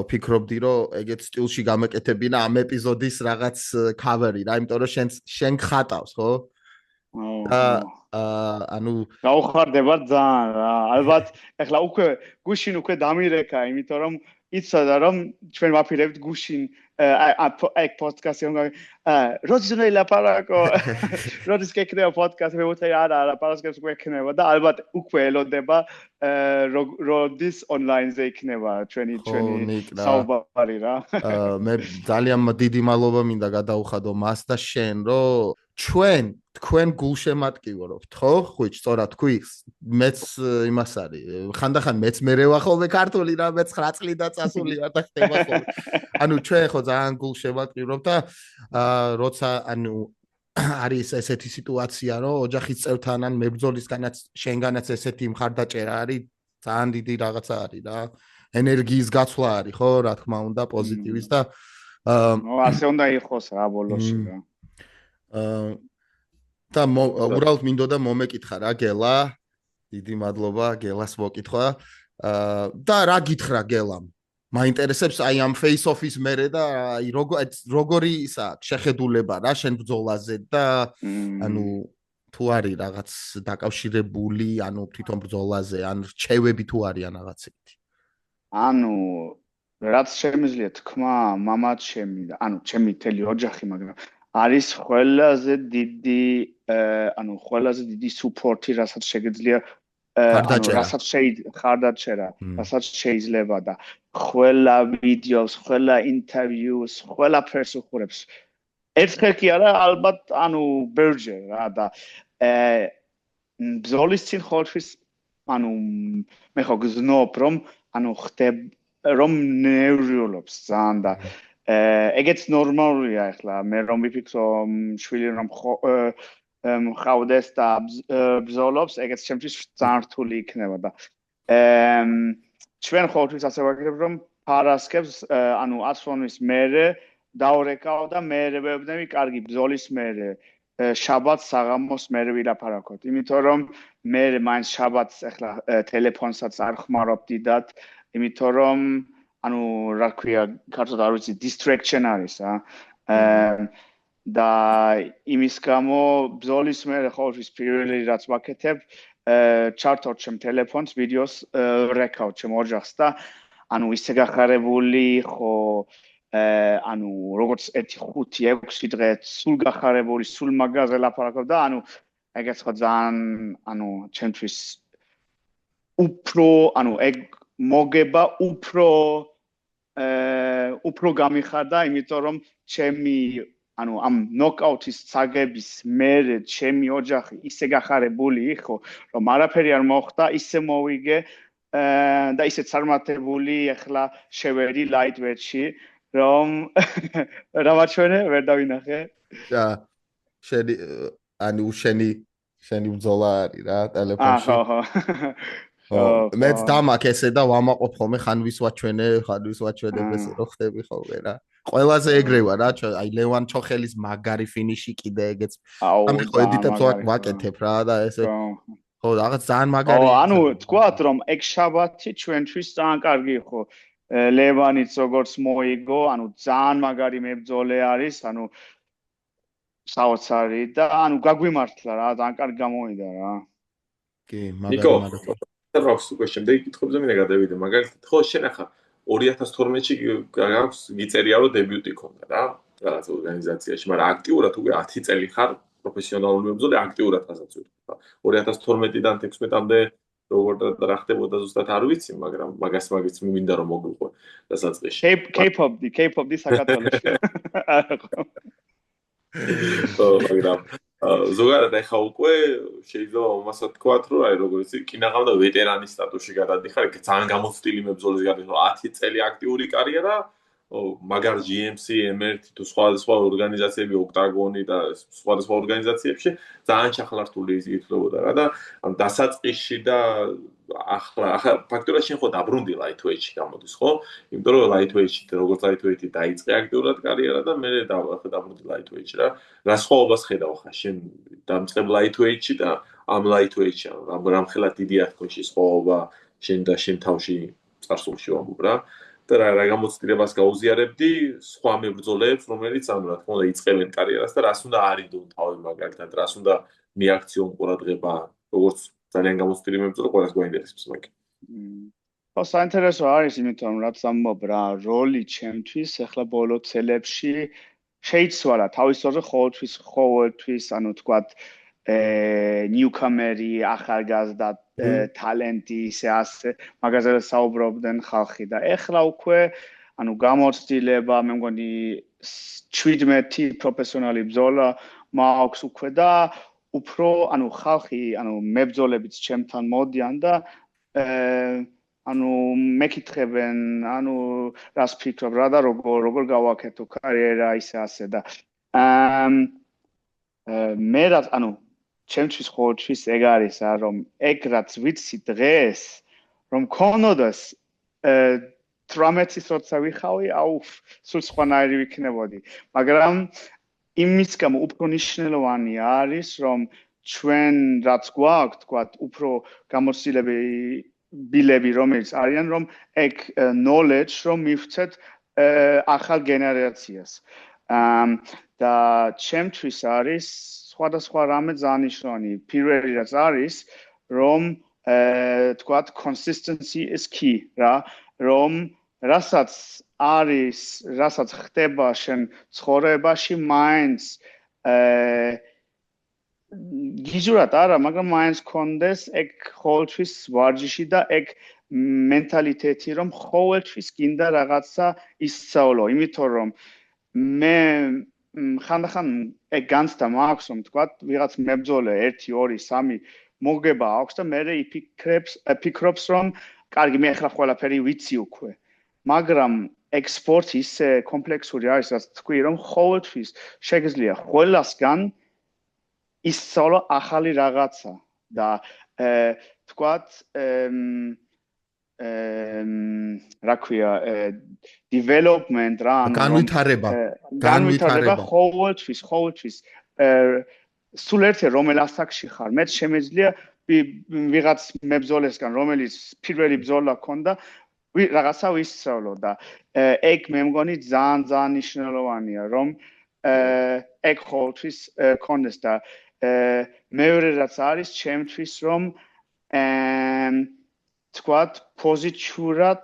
ვფიქრობდი რომ ეგეთ სტილში გამეკეთებინა ამ ეპიზოდის რაღაც ქავერი რა იმიტომ რომ შენ ხატავს ხო ანუ გაუხარდება ძალიან რა ალბათ ეხლა უკვე გუშინ უკვე დამირეკა იმიტომ რომ იცოდა რომ ჩვენ ვაფირებთ გუშინ ეგ პოდკასტი რომ როდის უნდა ილაპარაკო როდის გექნება პოდკასტი მე ვუთე არა პოდკასტს გვექნება და ალბათ უკვე ელოდება როდის ონლაინზე იქნება ჩვენი საუბარი რა მე ძალიან დიდი მადლობა მინდა გადაუხადო მას და შენ რომ თქვენ გულშემატკივრობთ ხო ხუჭ სწორად თქვი მეც იმას არის ხანდახან მეც მერე ვახობე ქართული რა მეც 9 წლი და წასული არ და ხდება ხოლმე ანუ ჩვენ ხო ძალიან გულშემატკივრობთ და როცა ანუ არის ესეთი სიტუაცია რომ ოჯახის წევრთან ან მებრძოლისგანაც შენგანაც ესეთი მხარდაჭერა არის ძალიან დიდი რაღაცა არის რა ენერგიის გაცვლა არის ხო რა თქმა უნდა პოზიტივის და ასე უნდა იყოს რა ბოლოსში რა და უბრალოდ მინდოდა მომეკითხა რა გელა დიდი მადლობა გელას მოკითხვა და რა გითხრა გელამ მაინტერესებს აი ამ face off-ის მერე და აი როგორი ისა შეხედულება რა შენ ბრძოლაზე და ანუ თუ არის რაღაც დაკავშირებული ანუ თვითონ ბრძოლაზე ან რჩევები თუ არიან რაღაცები ანუ რაც შემიძლია თქმა მამაც ჩემი და ანუ ჩემი თელი ოჯახი მაგრამ არის ყველაზე დიდი ანუ ყველაზე დიდი სუპორტი რასაც შეგიძლია რასაც ხარდაჭერა რასაც შეიძლება და ყველა ვიდეოს ყველა ინტერვიუს ყველაფერს უყურებს ერთხელ კი არა ალბათ ანუ ბერჯერ რა და ბრძოლის წინ ხოლმე ანუ მე ხო გზნობ რომ ანუ ხდებ რომ ნერვიულობს ძალიან და ეგეც ნორმალურია ახლა მე რომ ვიფიქრო შვილი რომ ხავდეს და ბრძოლობს ეგეც ჩემთვის ძალიან რთული იქნება და ჩვენ ყოველთვის ასე ვაკეთებ რომ პარასკევს ანუ ასვენის მერე დაურეკავ და მერე ვებდები კარგი ბრძოლის მერე შაბათს საღამოს მერე ვილაპარაკოთ იმიტომ რომ მე მაინც შაბათს ახლა ტელეფონსაც არ ხმარობ დიდად იმიტომ რომ ანუ რა ქვია ქართულად არ ვიცი distraction არის და იმის გამო ბრძოლის მერე ყოველთვის პირველი რაც ვაკეთებ ჩართავ ჩემ ტელეფონს ვიდეოს რეკავ ჩემ ოჯახს და ანუ ისე გახარებული ხო ანუ როგორც 1-5-6 დღე სულ გახარებული სულ მაგაზე ლაპარაკობ და ანუ ეგეც ხო ძალიან ჩემთვის უფრო ეგ მოგება უფრო გამიხარდა, იმიტომ რომ ჩემი ამ ნოკაუთის წაგების მერე ჩემი ოჯახი ისე გახარებული იყო, რომ არაფერი არ მოხდა, ისე მოვიგე და ისე წარმატებული ახლა შევედი lightweight-ში, რომ რამაჩვენე ვერ დავინახე. და შენი ბრძოლა არის რა ტელეფონში. მეც დამაკ ესე და ვამაყობ ხოლმე ხან ვის ვაჩვენებ ესე რო ხდები ხოლმე რა. ყველაზე ეგრევა რა, აი ლევან ჩოხელის მაგარი ფინიში კიდე ეგეც. ამი ხო ედიტებს ვაკეთებ რა და ესე. ხო, რაღაც ძალიან მაგარი. თქვათ რომ ეგ შაბათი ჩვენთვის ძალიან კარგი იყო. ლევანიც როგორც მოიგო, ძალიან მაგარი მებრძოლე არის, საოცარი და გაგვიმართლა რა, ძალიან კარგი გამოვიდა რა. კი, მაგარი. აქვს უკვე შემდეგი კითხვებზე მინდა გადავიდე, მაგალითად, ხო შენ ახლა 2012-ში გაქვს გიწერია რომ დებიუტი ქონდა რა, რაღაც ორგანიზაციაში, მაგრამ აქტიურად უკვე 10 წელი ხარ პროფესიონალური მებრძოლი, აქტიურად რასაც ვიტყვი. 2012-დან 16-მდე როგორ რა ხდებოდა ზუსტად არ ვიცი, მაგრამ მაგას მინდა რომ მოგვიყვე დასაწყისში. K-pop-დი საქართველოში. მაგრამ ზოგადად ახლა უკვე შეიძლება მომასად თქვათ რომ აი როგორც კინაღამ და ვეტერანის სტატუსში გადადიხარ, ძალიან გამოცდილი მებრძოლის გადადიხარ 10 წელი აქტიური კარიერა, მაგარ GMC, MRT თუ სხვა ორგანიზაციები, ოქტაგონი და სხვა ორგანიზაციებში ძალიან ჩახლართული ითვლებოდა რა და დასაწყისში და ახლა ფაქტობრივად შენ ხო დაბრუნდი lightweight-ში გამოდის ხო? იმიტომ რომ lightweight-ში როგორც lightweight-ი დაიწყე აქტიურად კარიერა და მე დაბრუნდი lightweight-ში რა. რა სხვაობას ხედავ ხა შენ დამწყებ lightweight-ში და ამ lightweight-ში რამხელა დიდია თქვენში სხვაობა შენ და შენ თავში წარსულში ვამბობ რა. და რა გამოცდილებას გაუზიარებდი სხვა მებრძოლეებს, რომელიც რა თქმა უნდა იწყებენ კარიერას და რას უნდა არიდონ თავი მაგალითად, რას უნდა მიაქციონ ყურადღება, როგორც ძალიან გამოცდილი მებრძოლე ყველას გვაინტერესებს მაგ. ხო, საინტერესო არის, იმიტომ რაც ამბობ რა, როლი ჩემთვის ახლა ბოლო წლებში შეიცვალა თავისთავად ყოველთვის, თქვათ newcomer-ი, ახალგაზრდა talent-ი, ასე მაგაზე საუბრობდნენ ხალხი და ეხლა უკვე გამოცდილება, მე მგონი 17 პროფესიონალი ბრძოლა მაქვს უკვე და უფრო ხალხი, მებრძოლებიც ჩემთან მოდიან და მეკითხებენ, რას ფიქრობ რა და როგორ გავაკეთო კარიერა ისე ასე და მე რაც ჩემთვის ყოველთვის ეგ არის რომ ეგ რაც ვიცი დღეს რომ ქონოდეს 18-ის როცა ვიხავი, სულ სხვანაირი ვიქნებოდი, მაგრამ იმის გამო უფრო მნიშვნელოვანი არის რომ ჩვენ რაც გვაქვს, თქვათ, უფრო გამოცდილებები რომელიც არიან რომ ეგ knowledge რომ მივცეთ ახალ გენერაციას. და ჩემთვის არის სხვადასხვა რამე ძალიან მნიშვნელოვანი. პირველი რაც არის, რომ თქვათ consistency is key რა, რომ რასაც ხდება შენ ცხოვრებაში მაინც გიჟურად არა, მაგრამ მაინც კონდეს ეგ ყოველთვის ვარჯიში და ეგ მენტალიტეტი რომ ყოველთვის გინდა რაღაცა ისწავლო, იმიტომ რომ მე ხანდახან ეგ განცდა მაქვს რომ თქვათ ვიღაც მებრძოლე 1 2 3 მოგება აქვს და მე ფიქრობს რომ კარგი მე ახლა ყველაფერი ვიცი უკვე მაგრამ ეგ სპორტი ისე კომპლექსური არის რაც თქვი რომ ყოველთვის შეგიძლია ყველასგან ისწავლო ახალი რაღაცა და თქვათ რა ქვია development რა განვითარება ყოველთვის სულ ერთი რომელ ასაკში ხარ მე შემეძლია ვიღაც მებრძოლესგან რომელიც პირველი ბრძოლა ქონდა რაღაცა ვისწავლო და ეგ მე მგონი ძალიან მნიშვნელოვანია რომ ეგ ყოველთვის ქონდეს და მეორე რაც არის ჩემთვის რომ თქვათ პოზიტიურად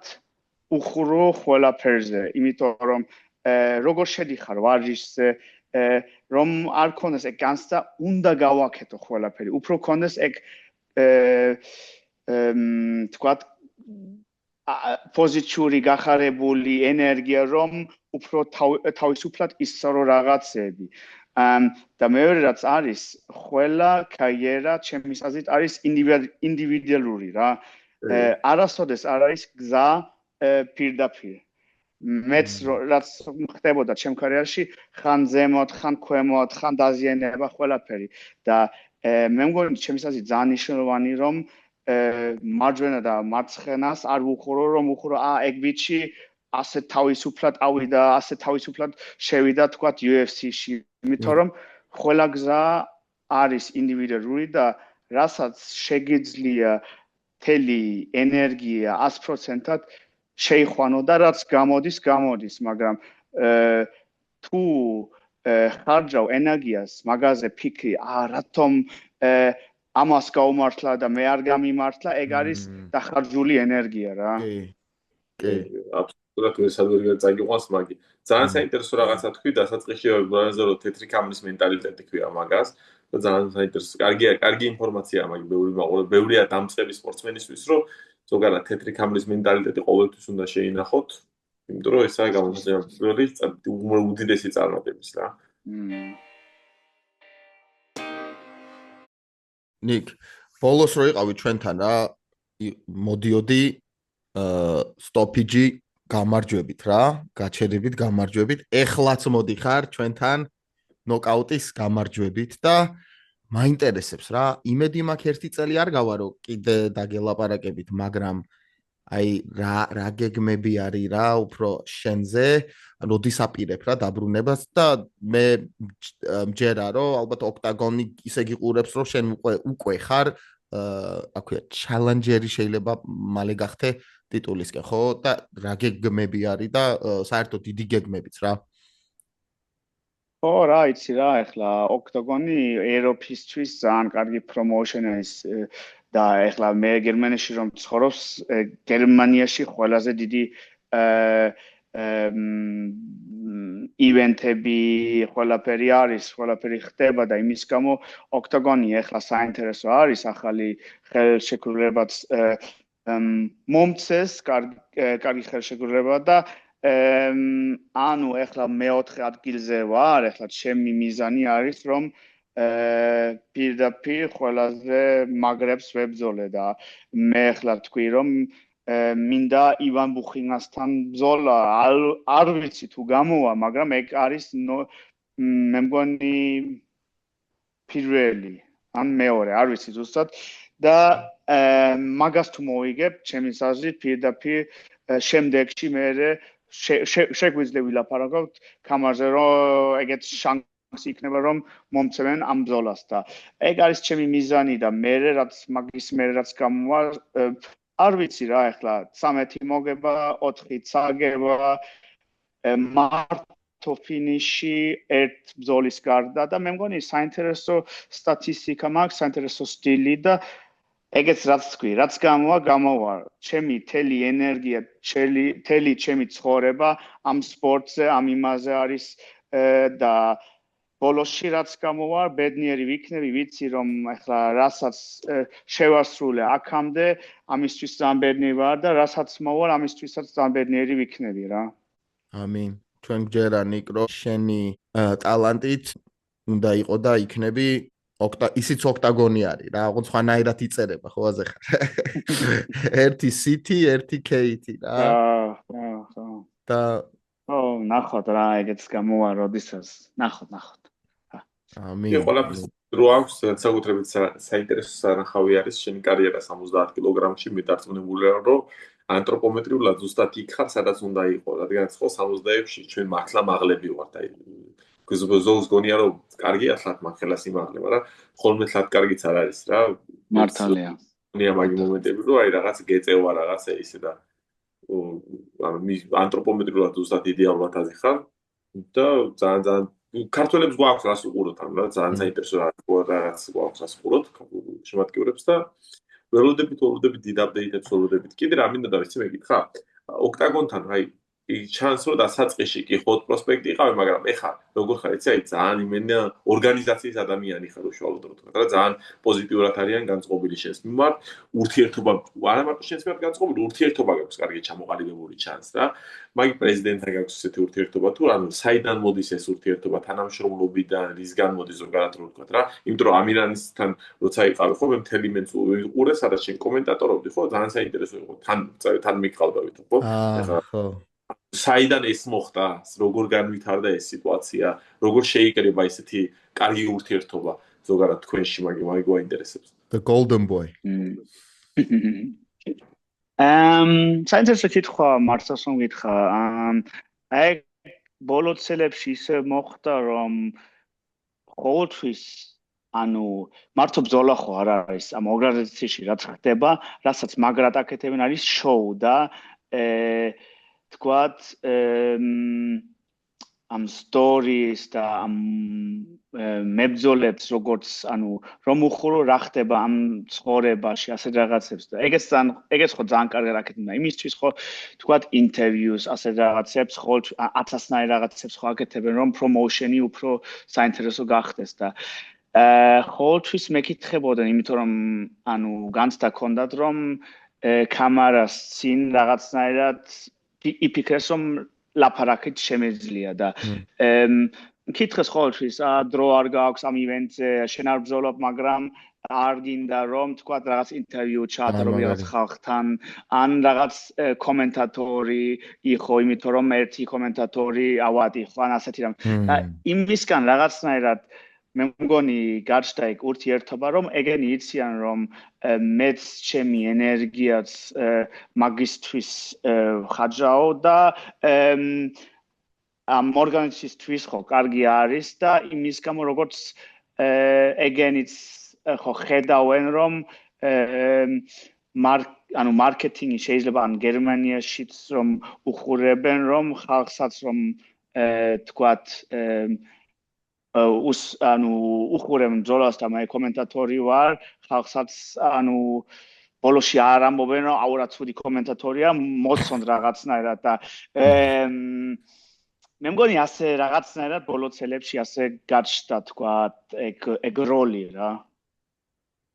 უხურო ყველაფერზე, იმიტომ რომ როგორ შედიხარ ვარჯიშზე რომ არ ქონდეს ეგ განცდა, უნდა გავაკეთო ყველაფერი. უფრო ქონდეს ეგ თქვათ პოზიტიური გახარებული ენერგია, რომ უფრო თავისუფლად ისწავლო რაღაცები. და მეორე რაც არის, ყველა კარიერა ჩემის აზრით არის ინდივიდუალური რა. არასოდეს არ არის გზა პირდაპირ. მეც რაც ხდებოდა ჩემ კარიერაში, ხან ზემოთ, ხან ქვემოთ, ხან დაზიანება ყველაფერი და მე მგონი ჩემის აზრით ძალიან მნიშვნელოვანი რომ მარჯვენა და მარცხენას არ ვუხურო რომ ვუხურო ეგ ბიჭი ასე თავისუფლად ავიდა, ასე თავისუფლად შევიდა თქვათ UFC-ში, იმიტომ რომ ყველა გზა არის ინდივიდუალური და რასაც შეგიძლია თელი ენერგია 100%-ად შეიხვანო და რაც გამოდის, მაგრამ თუ ხარჯავ ენერგიას მაგაზე ფიქრი, რატომ ამას გაუმართლა და მე არ გამიმართლა, ეგ არის დახარჯული ენერგია რა. კი, აბსოლუტურად ვესადვერია წაგიყვანს მაგი. ძალიან საინტერესო რაღაცა თქვი დასაწყისში ბოლოზე რომ თეთრი კამრის მენტალიტეტი ქვია მაგას და ძალიან საინტერესო. კარგი ინფორმაციაა მაგი ბევრია დამწყები სპორტსმენისთვის რომ ზოგადად თეთრი კამრის მენტალიტეტი ყოველთვის უნდა შეინახოთ, იმიტომ რომ ესაა გამოსაზრებელი უდიდესი წარმატების რა. ნიკ, ბოლოს რო იყავი ჩვენთან რა, მოდიოდი სტოპიჯი გამარჯვებით რა, გაჩერებით გამარჯვებით. ეხლაც მოდიხარ ჩვენთან ნოკაუტის გამარჯვებით და მაინტერესებს რა, იმედი მაქვს ერთი წელი არ გავა რომ კიდე დაგელაპარაკებით, მაგრამ აი რა გეგმები არის რა უფრო შენზე, როდის აპირებ რა დაბრუნებას და მე მჯერა რომ ალბათ ოქტაგონი ისე გიყურებს რომ შენ უკვე ხარ აქვია ჩალენჯერი შეიძლება მალე გახდე ტიტულისკენ ხო და რა გეგმები არის და საერთოდ დიდი გეგმებიც რა ხო რა იცი რა ეხლა ოქტაგონი ევროპისთვის ძალიან კარგი პრომოუშენი არის და ეხლა მე გერმანიაში რომ ცხოვრობს გერმანიაში ყველაზე დიდი ივენთები ყველაფერი არის, ყველაფერი ხდება და იმის გამო ოქტაგონი ეხლა საინტერესო არის ახალი ხელშეკრულებაც მომწეს კარგი ხელშეკრულება და ანუ ეხლა მეოთხე ადგილზე ვარ, ეხლა ჩემი მიზანი არის რომ პირდაპირ ყველაზე მაგრებს ვებრძოლე და მე ეხლა თქვი რომ მინდა ივან ბუხინასთან ბრძოლა არ ვიცი თუ გამოვა, მაგრამ ეგ არის მე მგონი პირველი ან მეორე, არ ვიცი ზუსტად და მაგას თუ მოვიგებ, ჩემი აზრით პირდაპირ შემდეგში მე შეგვიძლია ვილაპარაკოთ კამარზე რომ ეგეთ შანსი იქნება რომ მომწევენ ამ ბრძოლას და ეგ არის ჩემი მიზანი და მე რაც მაგის მე რაც გამოვა არ ვიცი რა ეხლა 13 მოგება 4 წაგება მარტო ფინიში ერთ ბრძოლის გარდა და მე მგონი საინტერესო სტატისტიკა მაქვს, საინტერესო სტილი და ეგეც რაც თქვი, რაც გამოვა, ჩემი თელი ენერგია, თელი ჩემი ცხოვრება ამ სპორტზე, ამ იმაზე არის და ბოლოსში რაც გამოვა, ბედნიერი ვიქნები, ვიცი რომ ეხლა რასაც შევასრულე აქამდე, ამისთვის ძალიან ბედნიერი ვარ და რასაც მოვალ, ამისთვისაც ძალიან ბედნიერი ვიქნები რა. ამინ. ჩვენ გჯერა ნიკრო, შენი ტალანტით უნდა იყო და იქნები ისიც ოქტაგონი არის რა, ოღონდ სხვანაირად იწერება, ხო აზე ხარ. ერთი CT, ერთი KT რა. ხო. და ნახოთ რა, ეგეც გამოვა როდესაც. ნახოთ. ამინ. ყველაფერს რო აქვს საკუთრებით საინტერესო სანახავი არის შენი კარიერა 70 კილოგრამში მიდარწმუნებული რომ ანთროპომეტრიულად ზუსტად იქ ხარ, სადაც უნდა იყო, რადგან ხო 76-ში ჩვენ მართლა მაღლები ვართ, აი გზოს გონია რომ კარგია ხათ მაგხელას იმაღლება რა, ხოლმე ხათ კარგიც არ არის რა. მართალია. ნია მაგი მომენტები რომ აი რაღაც გეწევა რაღაცა ისე და ანუ ანთროპომეტრიულად ზუსტად იდეალურად აზიხარ და ძალიან ქართველებს გვაქვს რას უყუროთ ამ რა ძალიან საინტერესო რაღაც გვაქვს რას უყუროთ შემატკივრებს და ველოდებით დიდ აპდეიტებს ველოდებით კიდე რა მინდა და ვიცი მეკითხა ოქტაგონთან აი ჩანს რომ დასაწყისში კი ხოთ პროსპექტი იყავი, მაგრამ ეხა როგორ ხარ იცი, აი ძალიან იმენა ორგანიზაციის ადამიანი ხარ უშუალოდ რო თქვა, და ძალიან პოზიტიურად არიან განწყობილი შენს მიმართ, ურთიერთობა არა მარტო შენს მიმართ განწყობილი, ურთიერთობა გაქვს კარგი ჩამოყალიბებული ჩანს რა. მაგ პრეზიდენტთან გაქვს ესეთი ურთიერთობა თუ ანუ საიდან მოდის ეს ურთიერთობა, თანამშრომლობიდან, რისგან მოდის ზოგადად რო ვთქვა რა. იმიტომ რომ ამირანისთან როცა იყავი ხო, მე მთელი მეუყურე, სადაც შენ კომენტატორობდი ხო, ძალიან საინტერესო იყო. თან მიყავდავით ხო? ხო. საიდან ეს მოხდა, როგორ განვითარდა ეს სიტუაცია, როგორ შეიკრება ესეთი კარგი ურთიერთობა ზოგადად თქვენში, მაგ გვაინტერესებს. The golden boy. საინტერესო კითხვა მართლაც რომ გითხრა. აი ბოლო წლებში ისე მოხდა რომ ყოველთვის ანუ მართო ბრძოლა ხო არ არის ამ ორგანიზაციაში რაც ხდება, რასაც მაგრად აკეთებენ არის შოუ და თქვათ ამ stories და ამ მებრძოლებს როგორც ანუ რომ უხურო რა ხდება ამ ცხოვრებაში ასე რაღაცებს და ეგეც ხო ძალიან კარგად აკეთებენ იმისთვის ხო თქვათ ინტერვიუს ასე რაღაცებს ხო ათასნაირ რაღაცებს ხო აკეთებენ რომ პრომოუშენი უფრო საინტერესო გახდეს და ყოველთვის მეკითხებოდნენ იმიტომ რომ ანუ განცდა ქონდათ რომ კამერას წინ რაღაცნაირად იფიქრეს რომ ლაპარაკით შემეძლია და მკითხეს ყოველთვის დრო არ გაქვს ამ ივენტზე შენ არ ბრძოლობ მაგრამ არ გინდა რომ თქვა რაღაც ინტერვიუ ჩაატარო რაღაც ხალხთან ან რაღაც კომენტატორი იყო იმიტომ რომ ერთი კომენტატორი ავადი ხო ან ასეთი რამ და იმისგან რაღაცნაირად მე მგონი გაჩნდა ეგ ურთიერთობა რომ ეგენი იციან რომ მეც ჩემი ენერგიაც მაგისტრის ხაჯაო და ამ ორგანიზაციისთვის ხო კარგი არის და იმის გამო როგორც ეგენიც ხო ხედავენ რომ ანუ მარკეტინგი შეიძლება ან გერმანიაშიც რომ უხურებენ რომ ხალხსაც რომ თქვათ ანუ უხურებენ ბრძოლას და მე კომენტატორი ვარ ხალხსაც ანუ ბოლოში არ ამბობენ რომ აუ რა ცუდი კომენტატორია მოცონ რაღაცნაირად და მე მგონი ასე რაღაცნაირად ბოლო წლებში ასე გაჩნდა თქვათ ეგ როლი რა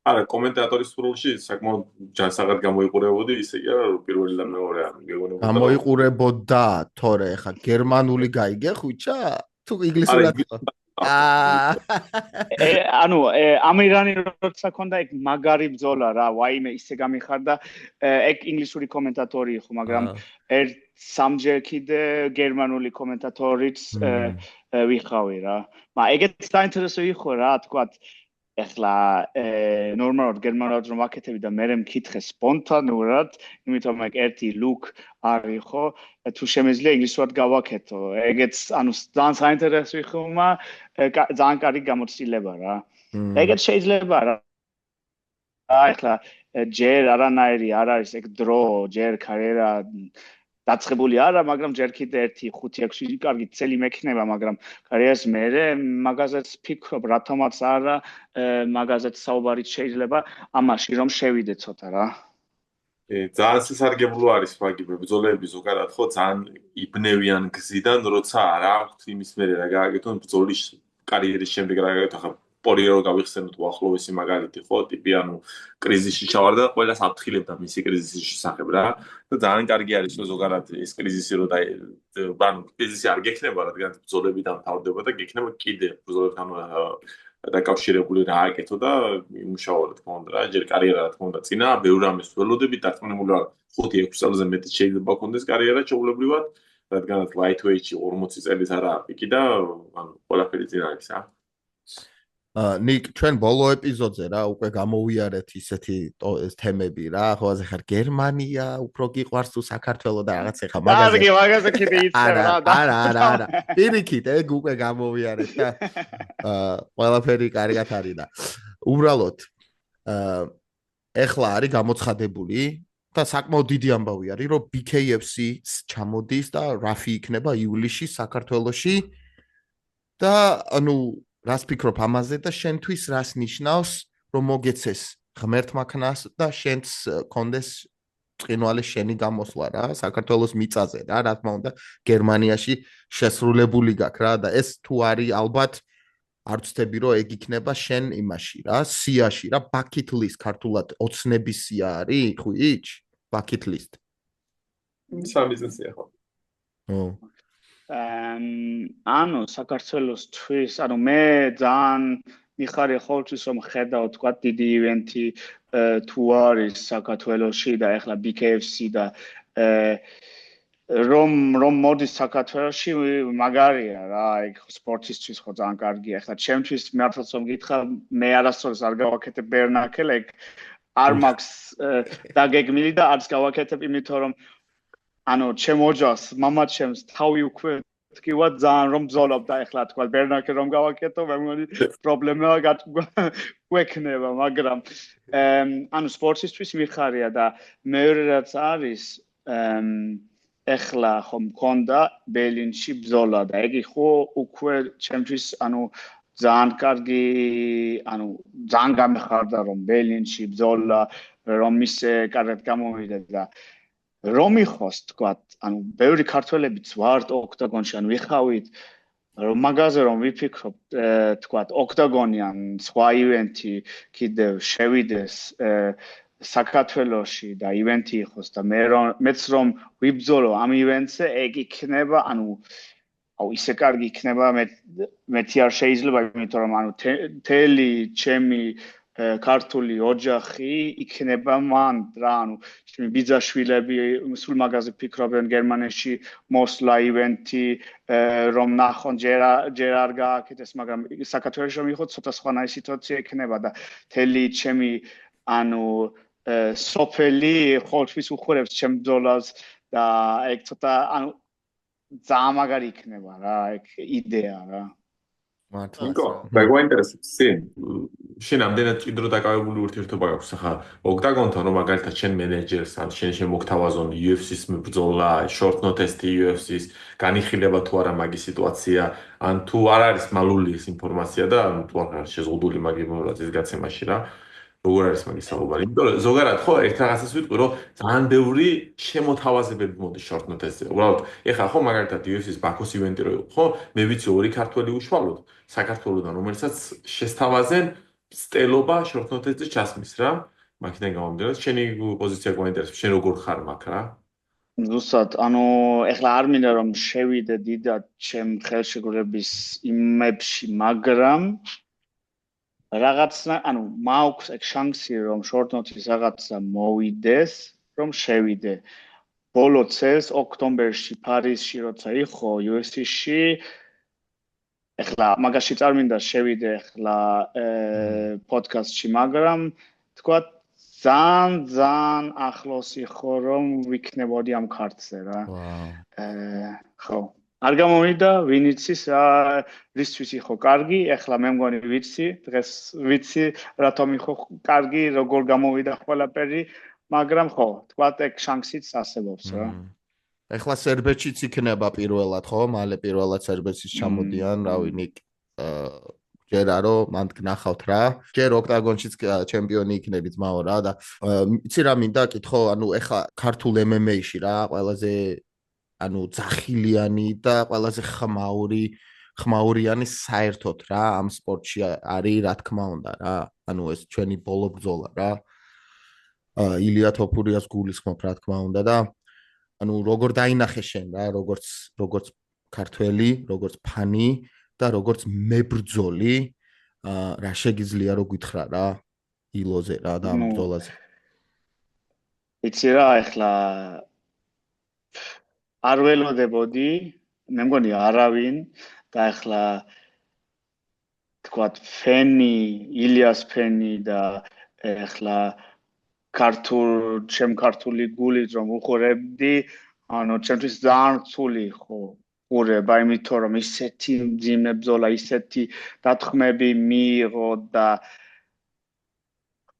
არა კომენტატორის როლში საკმაოდ ჯანსაღად გამოიყურებოდი ისე კი არა რომ პირველი და მეორე არ მეგონებოდა გამოიყურებოდა თორე ხა გერმანული გაიგე ხუჩა თუ ინგლისურად ანუ ამირანი როცა ქონდა ეგ მაგარი ბრძოლა რა ვაიმე ისე გამიხარდა ეგ ინგლისური კომენტატორი იყო მაგრამ ერთ სამჯერ კიდე გერმანული კომენტატორიც ვიხავი რა მაგრამ ეგეც საინტერესო იყო რა თქვათ ეხლა ნორმალურად გერმანულად რომ აკეთები და მე მკითხე სპონტანურად იმიტომ რომ ერთი ლუკ არ იყო თუ შემეძლია ინგლისურად გავაკეთო ეგეც ანუ ძალიან საინტერესო იყო ძალიან კარგი გამოცდილება რა ეგეც შეიძლება რა ეხლა ჯერ არანაირი არ არის ეგ დრო ჯერ კარიერა დაწყებული არა, მაგრამ ჯერ კიდე 1-5-6 კარგი წელი მექნება, მაგრამ კარიერას მერე მაგაზეც ფიქრობ, რათომაც არა, მაგაზეც საუბარიც შეიძლება ამაში რომ შევიდე ცოტა რა. ძალიან სასარგებლო არის მაგ ბრძოლები ზოგადად ხო ძალიან იბნევიან გზიდან, როცა არ აქვს იმის მერე რა გააკეთონ ბრძოლის კარიერის შემდეგ რა გააკეთო ხა პორიერო გავიხსენოთ უახლოესი მაგალითი ხო ტიპი ანუ კრიზისში ჩავარდა ყველას აფრთხილებდა მისი კრიზისის შესახებ რა და ძალიან კარგი არის რომ ზოგადად ეს კრიზისი რო და ანუ კრიზისი არ გექნება რადგან ბრძოლები დამთავრდება და გექნება კიდე ბრძოლებთან დაკავშირებული რა აკეთო და იმუშაო რა თქმა უნდა რა ჯერ კარიერა რა თქმა უნდა წინა ბევრ რამეს ველოდები დარწმუნებული ვარ 5-6 წელზე მეტი შეიძლება გქონდეს კარიერა ჩაულებრივად რადგანაც lightweight-ში 40 წელიც არაა პიკი და ანუ ყველაფერი წინ არის რა ნიკ ჩვენ ბოლო ეპიზოდზე რა უკვე გამოვიარეთ ისეთი თემები რა ხო ასე ხარ გერმანია უფრო გიყვარს თუ საქართველო და რაღაც ეხა მაგაზე კიდე იცი არა პირიქით ეგ უკვე გამოვიარეთ და ყველაფერი კარგად არის და უბრალოდ ეხლა არის გამოცხადებული და საკმაოდ დიდი ამბავი არის რომ BKFC ჩამოდის და რაფი იქნება ივლისში საქართველოში და ანუ რას ფიქრობ ამაზე და შენთვის რას ნიშნავს რომ მოგეცეს ღმერთმა ქნას და შენც კონდეს ბრწყინვალე შენი გამოსვლა რა, საქართველოს მიწაზე რა, რა თქმა უნდა, გერმანიაში შესრულებული გაქვს რა და ეს თუ არის ალბათ არ ვცდები რომ ეგ იქნება შენ იმაში რა, სიაში რა, bucket list ქართულად ოცნების სია არის, ხვიჩ? Bucket list. სამიზნესია ხო? ანუ საქართველოსთვის, ანუ მე ძალიან მიხარია ხოლმე რომ ხედავ თქვა დიდი ივენთი თუ არის საქართველოში და ახლა BKFC და რომ მოდის საქართველოში მაგარია რა, ეგ სპორტისთვის ხო ძალიან კარგია. ახლა ჩემთვის მართლაც რომ გითხრა, მე არასდროს არ გავაკეთებ ბერნაკელ, ეგ არ მაქვს დაგეგმილი და არც გავაკეთებ, იმიტომ რომ ანუ ჩემ ოჯახს, მამაც ჩემს თავი უკვე თქვა ძალიან რომ ბრძოლობდა, ახლა თქვა ბერნაკელ რომ გავაკეთო, მე მგონი პრობლემა გვექნება, მაგრამ ანუ სპორტისთვის მიხარია და მეორე რაც არის ეხლა ხო მქონდა ბერლინში ბრძოლა და ეგ იყო უკვე ჩემთვის ანუ ძალიან კარგი, ანუ ძალიან გამეხარდა რომ ბერლინში ბრძოლა რომ ისე კარგად გამოვიდა და რომ იყოს თქვა, ანუ ბევრი ქართველებიც ვართ ოქტაგონში, ან ვიხავით რომ მაგაზე რომ ვიფიქრობ თქვა ოქტაგონი ან სხვა ივენთი კიდევ შევიდეს საქართველოში და ივენთი იყოს და მეც რომ ვიბრძოლო ამ ივენთზე, ეგ იქნება, ანუ ისე კარგი იქნება, მეტი არ შეიძლება, იმიტომ რომ ანუ თელი ჩემი ქართული ოჯახი იქნება მან რა, ანუ ჩემი ბიძაშვილები სულ მაგაზე ფიქრობენ გერმანიაში მოსლა ივენთი რომ ნახონ ჯერ არ გააკეთეს, მაგრამ საქართველოში რომ იყო ცოტა სხვანაირი სიტუაცია იქნება და თელი ჩემი ანუ სოფელი ხოლმე უხურებს ჩემ ბრძოლას და ეგ ცოტა ანუ ძალიან მაგარი იქნება რა, ეგ იდეა რა. ნიკო, გაგვაინტერესებს შენ ამდენად ჭიდრო დაკავებული ურთიერთობა გაქვს ახლა ოქტაგონთან, რომ მაგალითად შენ მენეჯერს ან შენ მოგთავაზონ UFC-ს ბრძოლა, short notice-ი UFC-ს განიხილება თუ არა მაგის სიტუაცია, ან თუ არ არის მალული ეს ინფორმაცია და თუ არ არის შეზღუდული მაგ ინფორმაციის გაცემაში რა. როგორ არის მაგის საუბარი? იმიტომ რომ ზოგადად ხო ერთ რაღაცას ვიტყვი, რომ ძალიან ბევრი შემოთავაზებები მოდის short notice-ზე. უბრალოდ ეხლა ხო მაგალითად UFC-ს ბაქოს ივენტი რო იყო, ხო? მე ვიცი ორი ქართველი უშუალოდ საქართველოსდან, რომელსაც შესთავაზენ სტელობა short notice-ზე ჩასმის რა. მაგიდან გამომდინარე, შენი პოზიცია გვაინტერესებს, შენ როგორ ხარ მაგ რა? ზუსტად, ანუ ეხლა არ მინდა რომ შევიდე დიდად ჩემ ხელშეკრულების იმებში, მაგრამ რაღაცა, ანუ მაქვს ეგ შანსი რომ short notice რაღაცა მოვიდეს, რომ შევიდე. ბოლო წელს ოქტომბერში პარიზში როცა იყო UFC-ში, ეხლა მაგაში წარმინდა შევიდე ეხლა პოდკასტში, მაგრამ თქვა ძალიან ახლოს იყო რომ ვიქნებოდი ამ კარტზე რა. ხო. არ გამოვიდა, ვინ იცის რისთვის იყო კარგი, ეხლა მე მგონი ვიცი, დღეს ვიცი რატომ იყო კარგი, როგორ გამოვიდა ყველაფერი, მაგრამ ხო, თქვა ეგ შანსიც არსებობს რა. ეხლა სერბეთშიც იქნება პირველად, ხო? მალე პირველად სერბეთშიც ჩამოდიან, რავი, ნიკ ჯერა რომ მანდ გნახავთ რა. ჯერ ოქტაგონშიც ჩემპიონი იქნები ძმაო რა და იცი რა მინდა კითხო, ანუ ეხლა ქართულ MMA-ში რა, ყველაზე ანუ ძახილიანი და ყველაზე ხმაურიანი საერთოდ რა ამ სპორტში არის, რა თქმა უნდა რა. ანუ ეს ჩვენი ბოლო ბრძოლა რა. ილია თოფურიას გულისხმობ, რა თქმა უნდა და ანუ როგორ დაინახე შენ რა, როგორც ქართველი, როგორც ფანი და როგორც მებრძოლი, რა შეგიძლია რო გითხრა რა ილოზე რა და ამ ბრძოლაზე. იცი რა, ეხლა არ ველოდებოდი, მე მგონი არავინ და ეხლა თქვა ფენი, ილიას ფენი და ეხლა ქართული გულით რომ უხურებდი, ანუ ჩემთვის ძალიან რთული იყო ყურება, იმიტომ რომ ისეთი მძიმე ბრძოლა, ისეთი დათქმები მიიღო და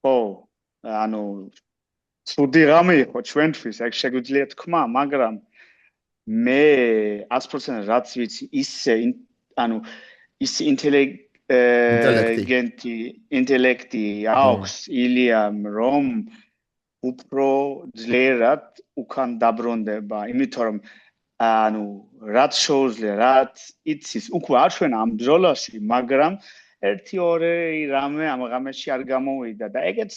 ხო, ანუ ცუდი რამე იყო ჩვენთვის, ეგ შეგვიძლია თქვა, მაგრამ მე 100% რაც ვიცი, ის ინტელექტი აქვს ილიამ რომ უფრო ძლიერად უკან დაბრუნდება, იმიტომ რომ რაც შეუძლია, რაც იცის, უკვე არ ჩვენა ამ ბრძოლაში, მაგრამ 1-2 რამე ამ ღამეში არ გამოვიდა და ეგეც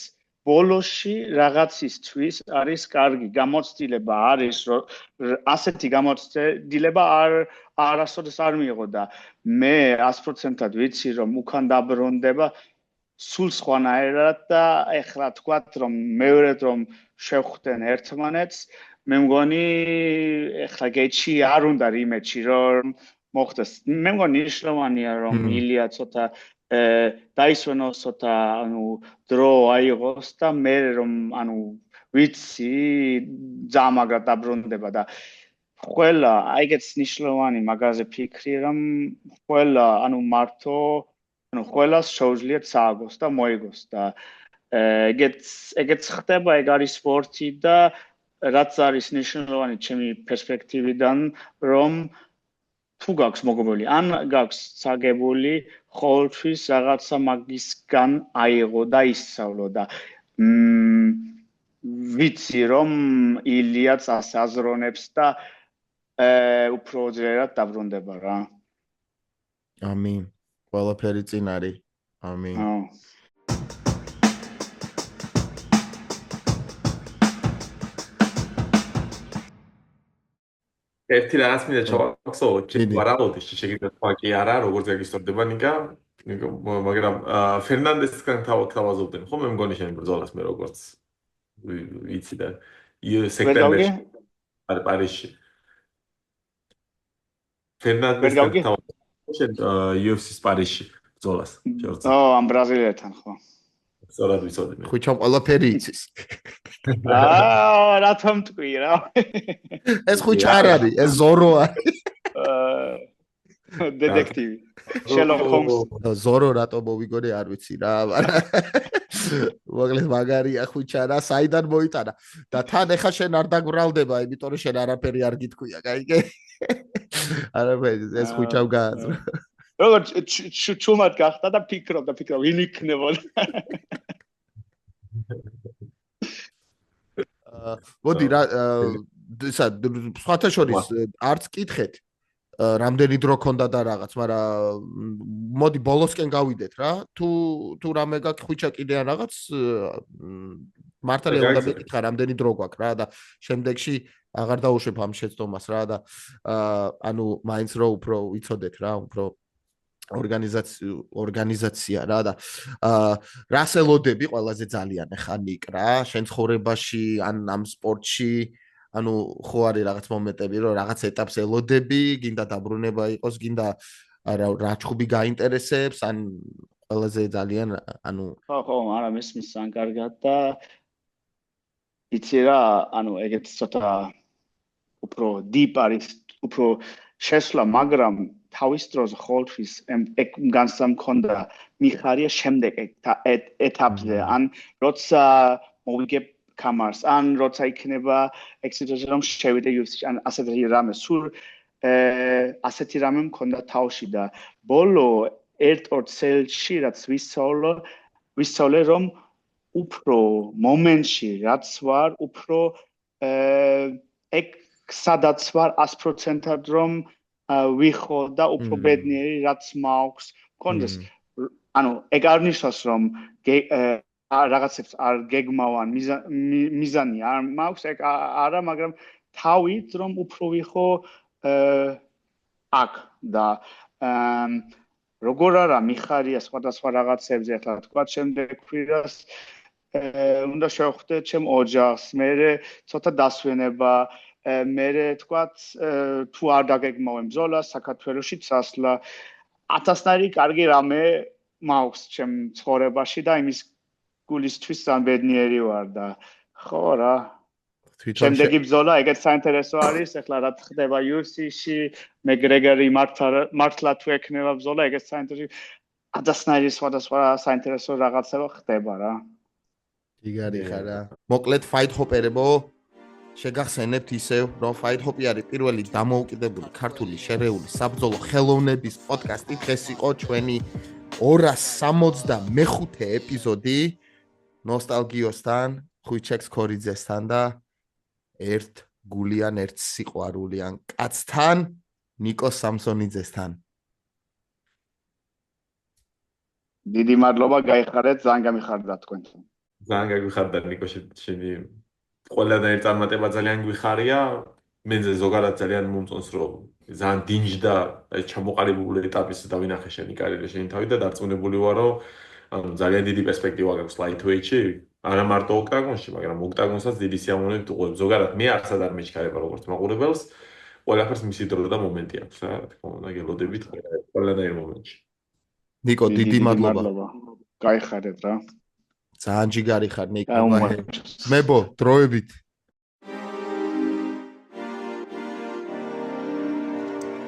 ბოლოში რაღაცისთვის არის კარგი გამოცდილება არის, რომ ასეთი გამოცდილება არასოდეს არ მიიღო და მე 100%-ად ვიცი, რომ უკან დაბრუნდება სულ სხვანაირად და ეხლა თქვათ, რომ მეორედ რომ შევხვდნენ ერთმანეთს, მე მგონი ეხლა გეჩი არ უნდა რიმეჩი რომ მოხდეს. მე მგონი ნიშნავენია რომ ილია ცოტა დაისვენოს ცოტა დრო აიღოს და მე რომ ვიცი ძამაგად დაბრუნდება და ყველა აიგეც ნიშნავენი მაგაზე ფიქრი რომ ყველა მართო ყველას შეუძლია წააგოს და მოიგოს და ეგეც ხდება ეგ არის სპორტი და რაც არის ნიშნავენი ჩემი პერსპექტივიდან რომ თუ გაქვს მოგებული ან გაქვს წაგებული ყოველთვის რაღაცა მაგისგან აიღო და ისწავლო და ვიცი რომ ილიაც აზროვნებს და უფრო ძლიერად დაბრუნდება რა. ამინ. ყველაფერი წინ არის. ამინ. ერთი რაღაც მინდა ჩავახსო, ვარაუდი შეგიძლიათ თქვა კი არა, როგორც რეგისტრდება ნიკა, მაგრამ ფერნანდესთან თავაზობდნენ, ხო მე მგონი შენ ბრძოლას მე როგორც ვიცი და სექტემბერში არ პარიზში. ფერნანდესთან შენ UFC-ს პარიზში ბრძოლას შევწევ. ამ ბრაზილიელთან ხო. სწორად ვიცოდი მე. ხუჩამ ყველაფერი იცის. რატომ თქვი რა? ეს ხუჩა არ არის, ეს ზორო არის. დეტექტივი. შერლოკ ჰოლმს. ზორო რატო მოვიგონე არ ვიცი რა, მაგრამ მოკლედ მაგარია ხუჩა რა, საიდან მოიტანა და თან ეხა შენ არ დაგვრალდება, იმიტომ რომ შენ არაფერი არ გითქვია, კაიგე? არაფერი, ეს ხუჩამ გააზრა. როგორც ჩუმად გახდა და ფიქრობდა, ვინ იქნებოდა. მოდი რა, სხვათა შორის არც კითხეთ, რამდენი დრო ქონდა და რაღაც, მაგრამ მოდი ბოლოსკენ გავიდეთ რა. თუ რამე გაქვს ხუჩა კიდე ან რაღაც მართალია უნდა მეკითხა რამდენი დრო გვაქვს რა და შემდეგში აღარ დაუშვებ ამ შეცდომას რა და მაინც რო უფრო ვიცოდეთ რა, უფრო ორგანიზაცია რა და რას ელოდები ყველაზე ძალიან ახლა ნიკ რა შენ ცხოვრებაში ან ამ სპორტში ხო არის რაღაც მომენტები რომ რაღაც ეტაპს ელოდები გინდა დაბრუნება იყოს გინდა რა ჩხუბი გაინტერესებს ან ყველაზე ძალიან ხო არა მისმის ან კარგად და იცი რა ეგეთ ცოტა უფრო deep არის უფრო შესვლა მაგრამ თავის დროზე ხოლმე ეგ განსამ მქონდა მიხარია შემდეგ ეტაპზე ან როცა მოვიგებ კამარს ან როცა იქნება ექსიტოზე რომ შევიდე UFC-ში ან ასეთი რამე სულ ასეთი რამე მქონდა თავში და ბოლო ერთ-ორ წელში რაც ვისწავლე რომ უფრო მომენტში რაც ვარ უფრო ეგ სადაც ვარ 100%-ად რომ ვიხო და უფრო ბედნიერი რაც მაქვს კონდეს ეგ არ ნიშნავს რომ რაღაცებს არ გეგმავან მიზანი არ მაქვს ეგ არა მაგრამ თავით რომ უფრო ვიხო აქ და როგორ არა მიხარია სხვადასხვა რაღაცებზე ახლა თქვა შემდეგ კვირას უნდა შევხვდე ჩემ ოჯახს მე ცოტა დასვენება მე თქვათ თუ არ დაგეგმავენ ბრძოლა საქართველოში წასვლა 1000-ნაირი კარგი რამე მაქვს ჩემ ცხოვრებაში და იმის გულისთვის ბედნიერი ვარ და ხო რა შემდეგი ბრძოლა ეგეც საინტერესო არის ახლა რა ხდება UFC-ში მეგრეგორი მართლა თუ ექნება ბრძოლა ეგეც საინტერესო 1000-ნაირი სხვადასხვა საინტერესო რაღაცება ხდება რა იგარი ხარა მოკლედ fight hopper-ებო შეგახსენებთ ისევ რომ fight hop-ი არის პირველი დამოუკიდებელი ქართული შერეული საბრძოლო ხელოვნების პოდკასტი დღეს იყო ჩვენი 265 ეპიზოდი ნოსტალგიოსთან ხუჩექს ქორიძესთან და ერთ გულიან ერთ სიყვარულიან კაცთან ნიკო სამსონიძესთან. დიდი მადლობა, გაიხარეთ, ძალიან გამიხარდა თქვენთან. ძალიან გაგვიხარდა ნიკო შენი ყველანაირი წარმატება ძალიან გვიხარია. მენზე ზოგადად ძალიან მომწონს რომ ძალიან დინჯდა ეს ჩამოყალიბებული ეტაპის და ვინახე შენი კარიერა შენი თავი და დარწმუნებული ვარ რომ ძალიან დიდი პერსპექტივა გაქვს lightweight-ში. არა მარტო ოქტაგონში, მაგრამ ოქტაგონსაც დიდი სიამოვნებით უყურებ. ზოგადად მე არცად არ მეჩქარება როგორც მაყურებელს. ყველაფერს მისი დრო და მომენტი აქვს რა, თქო უნდა გელოდებით ყველანაირ მომენტში. ნიკო, დიდი მადლობა. გაიხარეთ რა. ძალიან ჯიგარი ხარ ნიკო. მებო, დროებით.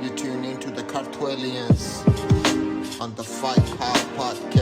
You tune into the Kartvelians on the Fight Hard Podcast.